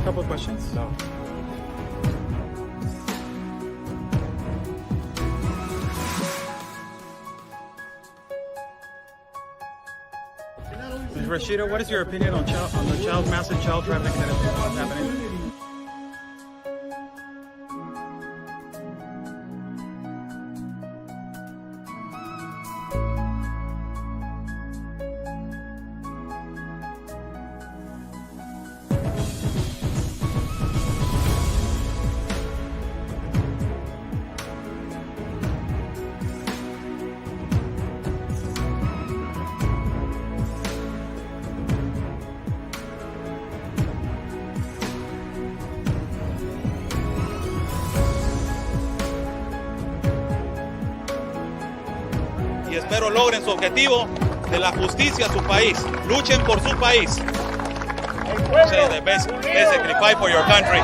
Couple of questions. So. Rashida, what is your opinion on the massive child trafficking that is happening? Y espero logren su objetivo de la justicia a su país. Luchen por su país. Say basically fight for your country.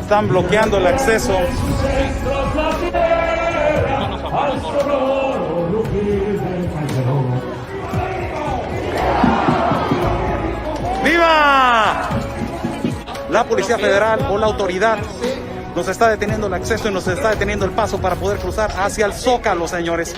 Están bloqueando el acceso. ¡Viva! La Policía Federal o la autoridad nos está deteniendo el acceso y nos está deteniendo el paso para poder cruzar hacia el Zócalo, señores.